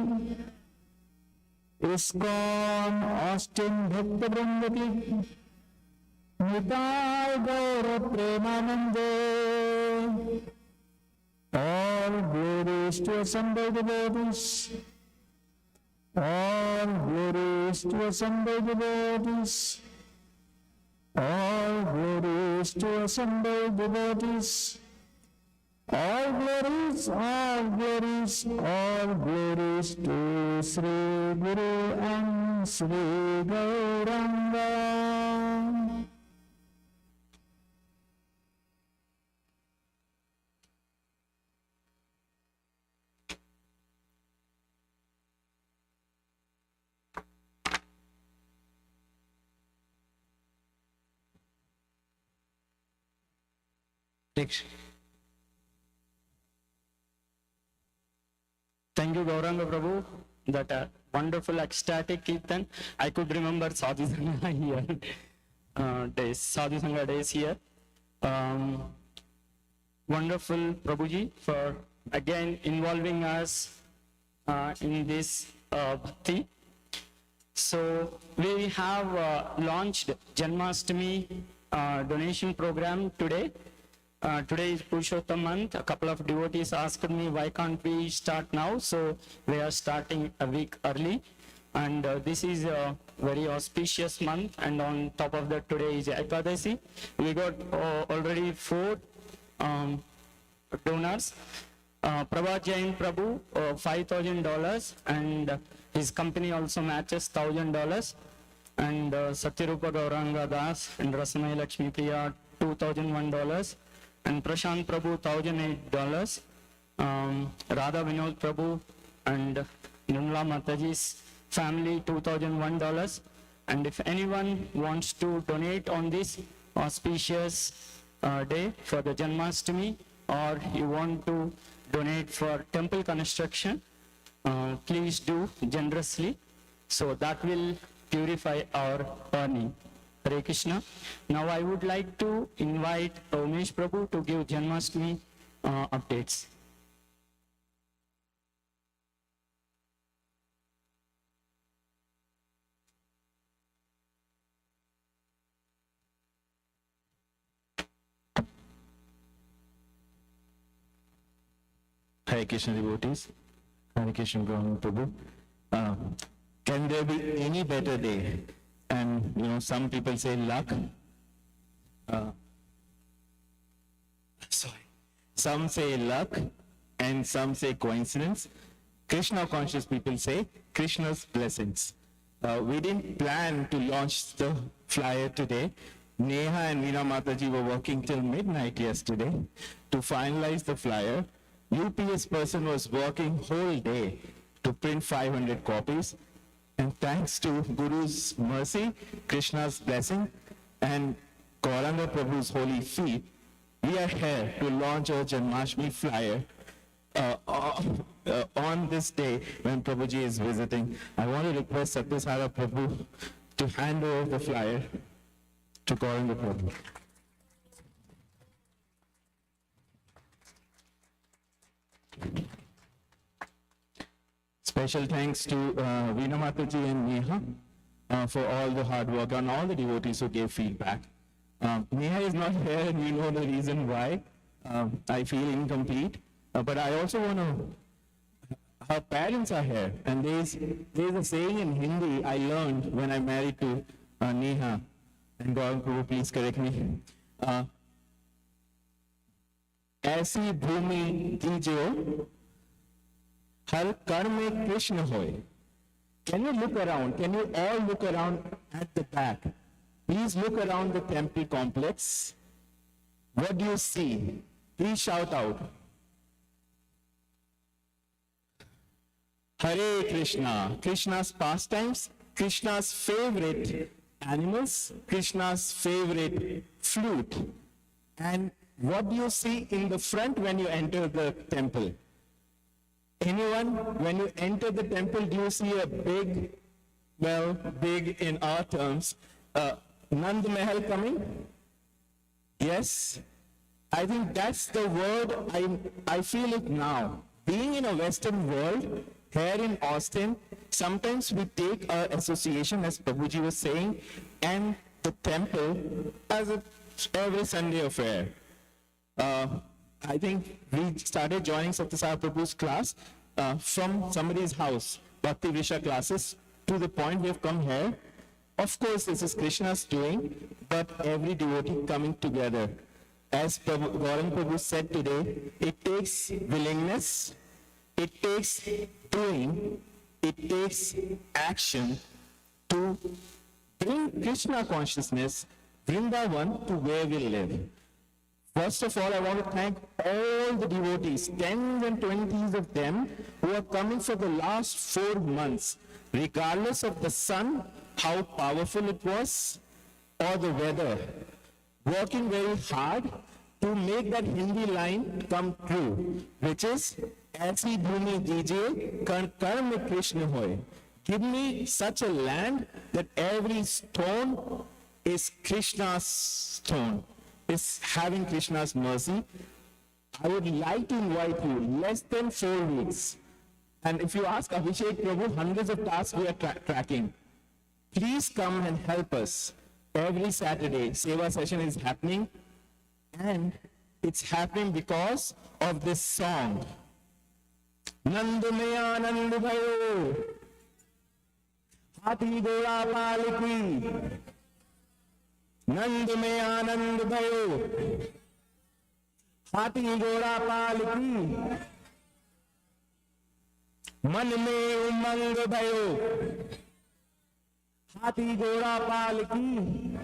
इस्कॉन ऑस्टिन भक्त वृंद की, निताय गौर प्रेमानंदे. All glories to assembled devotees, all glories to assembled devotees, all glories to assembled devotees, all glories, all glories, all glories to Sri Guru and Sri Gauranga. Thank you, Gauranga Prabhu, that wonderful ecstatic Kirtan. I could remember Sadhu Sangha here, days, Sadhu Sangha days here. Wonderful Prabhuji for again involving us in this bhakti. So we have launched Janmashtami donation program today. Today is Purushottam month. A couple of devotees asked me why can't we start now, so we are starting a week early. And this is a very auspicious month, and on top of that today is Ekadasi. We got already 4 donors. Prabhat Jain Prabhu, $5,000, and his company also matches $1,000. And Satyarupa Gauranga Das and Rasamai Lakshmi Priya, $2,001. And Prashant Prabhu, $1,008. Radha Vinod Prabhu and Nirmala Mataji's family, $2,001. And if anyone wants to donate on this auspicious day for the Janmashtami, or you want to donate for temple construction, please do generously. So that will purify our earning. Hare Krishna. Now I would like to invite Umesh Prabhu to give Janmashtami updates. Hare Krishna devotees, Hare Krishna Gauranga Prabhu. Can there be any better day? And some people say luck. Some say luck, and some say coincidence. Krishna conscious people say Krishna's blessings. We didn't plan to launch the flyer today. Neha and Veena Mataji were working till midnight yesterday to finalize the flyer. UPS person was working whole day to print 500 copies. And thanks to Guru's mercy, Krishna's blessing, and Gauranga Prabhu's holy feet, we are here to launch our Janmashtami flyer on this day when Prabhuji is visiting. I want to request Satyasara Prabhu to hand over the flyer to Gauranga Prabhu. Special thanks to Veena Mataji and Neha for all the hard work, and all the devotees who gave feedback. Neha is not here, and we know the reason why. I feel incomplete, but I also want to, her parents are here, and there's a saying in Hindi I learned when I married to Neha, and Gauranga Prabhu, please correct me. ऐसी भूमि दीजियो हर कर्म में कृष्ण होए. Can you look around? Can you all look around at the back? Please look around the temple complex. What do you see? Please shout out. Hare Krishna. Krishna's pastimes, Krishna's favorite animals, Krishna's favorite flute. And what do you see in the front when you enter the temple? Anyone, when you enter the temple, do you see a big in our terms, Nand Mahal coming? Yes? I think that's the word, I feel it now. Being in a Western world, here in Austin, sometimes we take our association, as Prabhuji was saying, and the temple as a every Sunday affair. I think we started joining Satyasara Prabhu's class from somebody's house, Bhakti Visha classes, to the point we have come here. Of course, this is Krishna's doing, but every devotee coming together. As Gauranga Prabhu said today, it takes willingness, it takes doing, it takes action to bring Krishna consciousness, Vrindavan, to where we live. First of all, I want to thank all the devotees, tens and twenties of them, who are coming for the last 4 months, regardless of the sun, how powerful it was, or the weather, working very hard to make that Hindi line come true, which is, ऐसी भूमि दीजिए कर्म में कृष्ण होए. give me such a land that every stone is Krishna's stone, is having Krishna's mercy. I would like to invite you, less than 4 weeks. And if you ask Abhishek Prabhu, hundreds of tasks we are tracking. Please come and help us. Every Saturday, Seva session is happening. And it's happening because of this song. Nand mein aanand bhayo, Hathi Ghoda Palki. Nand mein aanand bhayo, Hathi Ghoda Palki. मन में उमंग भयो, हाथी घोड़ा पालकी.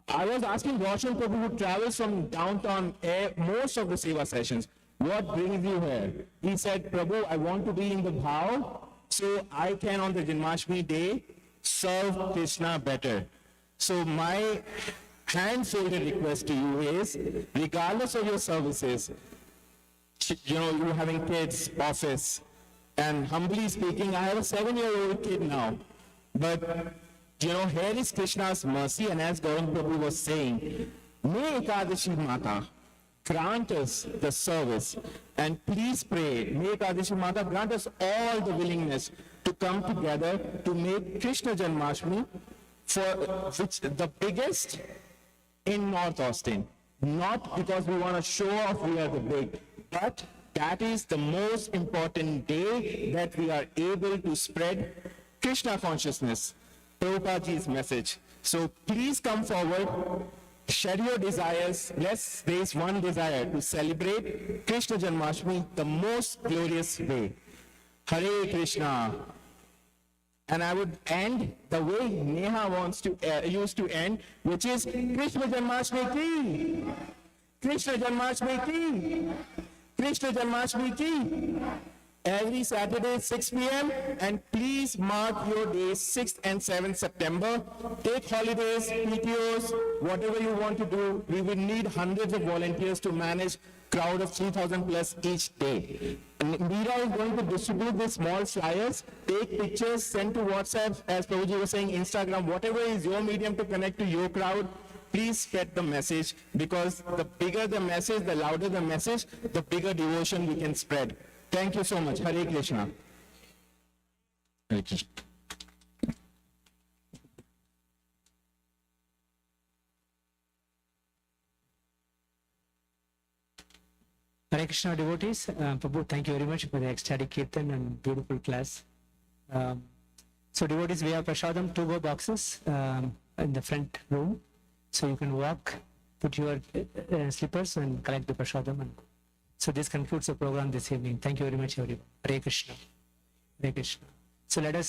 I was asking Roshan Prabhu, who travels from downtown most of the Seva sessions, what brings you here? He said, Prabhu, I want to be in the bhav so I can on the Janmashtami day serve Krishna better. So my hand-folded request to you is, regardless of your services, you're having kids, office, and humbly speaking, I have a 7-year-old kid now. But, here is Krishna's mercy, and as Gauranga Prabhu was saying, may Ekadashi Mata grant us the service, and please pray, may Ekadashi Mata grant us all the willingness to come together to make Krishna Janmashtami for which the biggest in North Austin. Not because we want to show off we are the big, but that is the most important day that we are able to spread Krishna consciousness, Prabhupadaji's message. So please come forward, share your desires. Let's raise one desire to celebrate Krishna Janmashtami the most glorious way. Hare Krishna. And I would end the way Neha used to end, which is Krishna Janmashtami ki, Krishna Janmashtami ki, Krishna Janmashtami ki. Every Saturday 6 p.m. and please mark your days 6th and 7th September. Take holidays, PTOs, whatever you want to do. We will need hundreds of volunteers to manage crowd of 3,000 plus each day. And Meera is going to distribute these small flyers, take pictures, send to WhatsApp, as Prabhuji was saying, Instagram, whatever is your medium to connect to your crowd. Please spread the message, because the bigger the message, the louder the message, the bigger devotion we can spread. Thank you so much. Hare Krishna. Hare Krishna. Hare Krishna devotees, Prabhu, thank you very much for the ecstatic kirtan and beautiful class. So devotees, we have prasadam, 2 boxes in the front room. So you can walk, put your slippers and collect the prasadam. So this concludes the program this evening. Thank you very much, everyone. Hare Krishna. Hare Krishna. So let us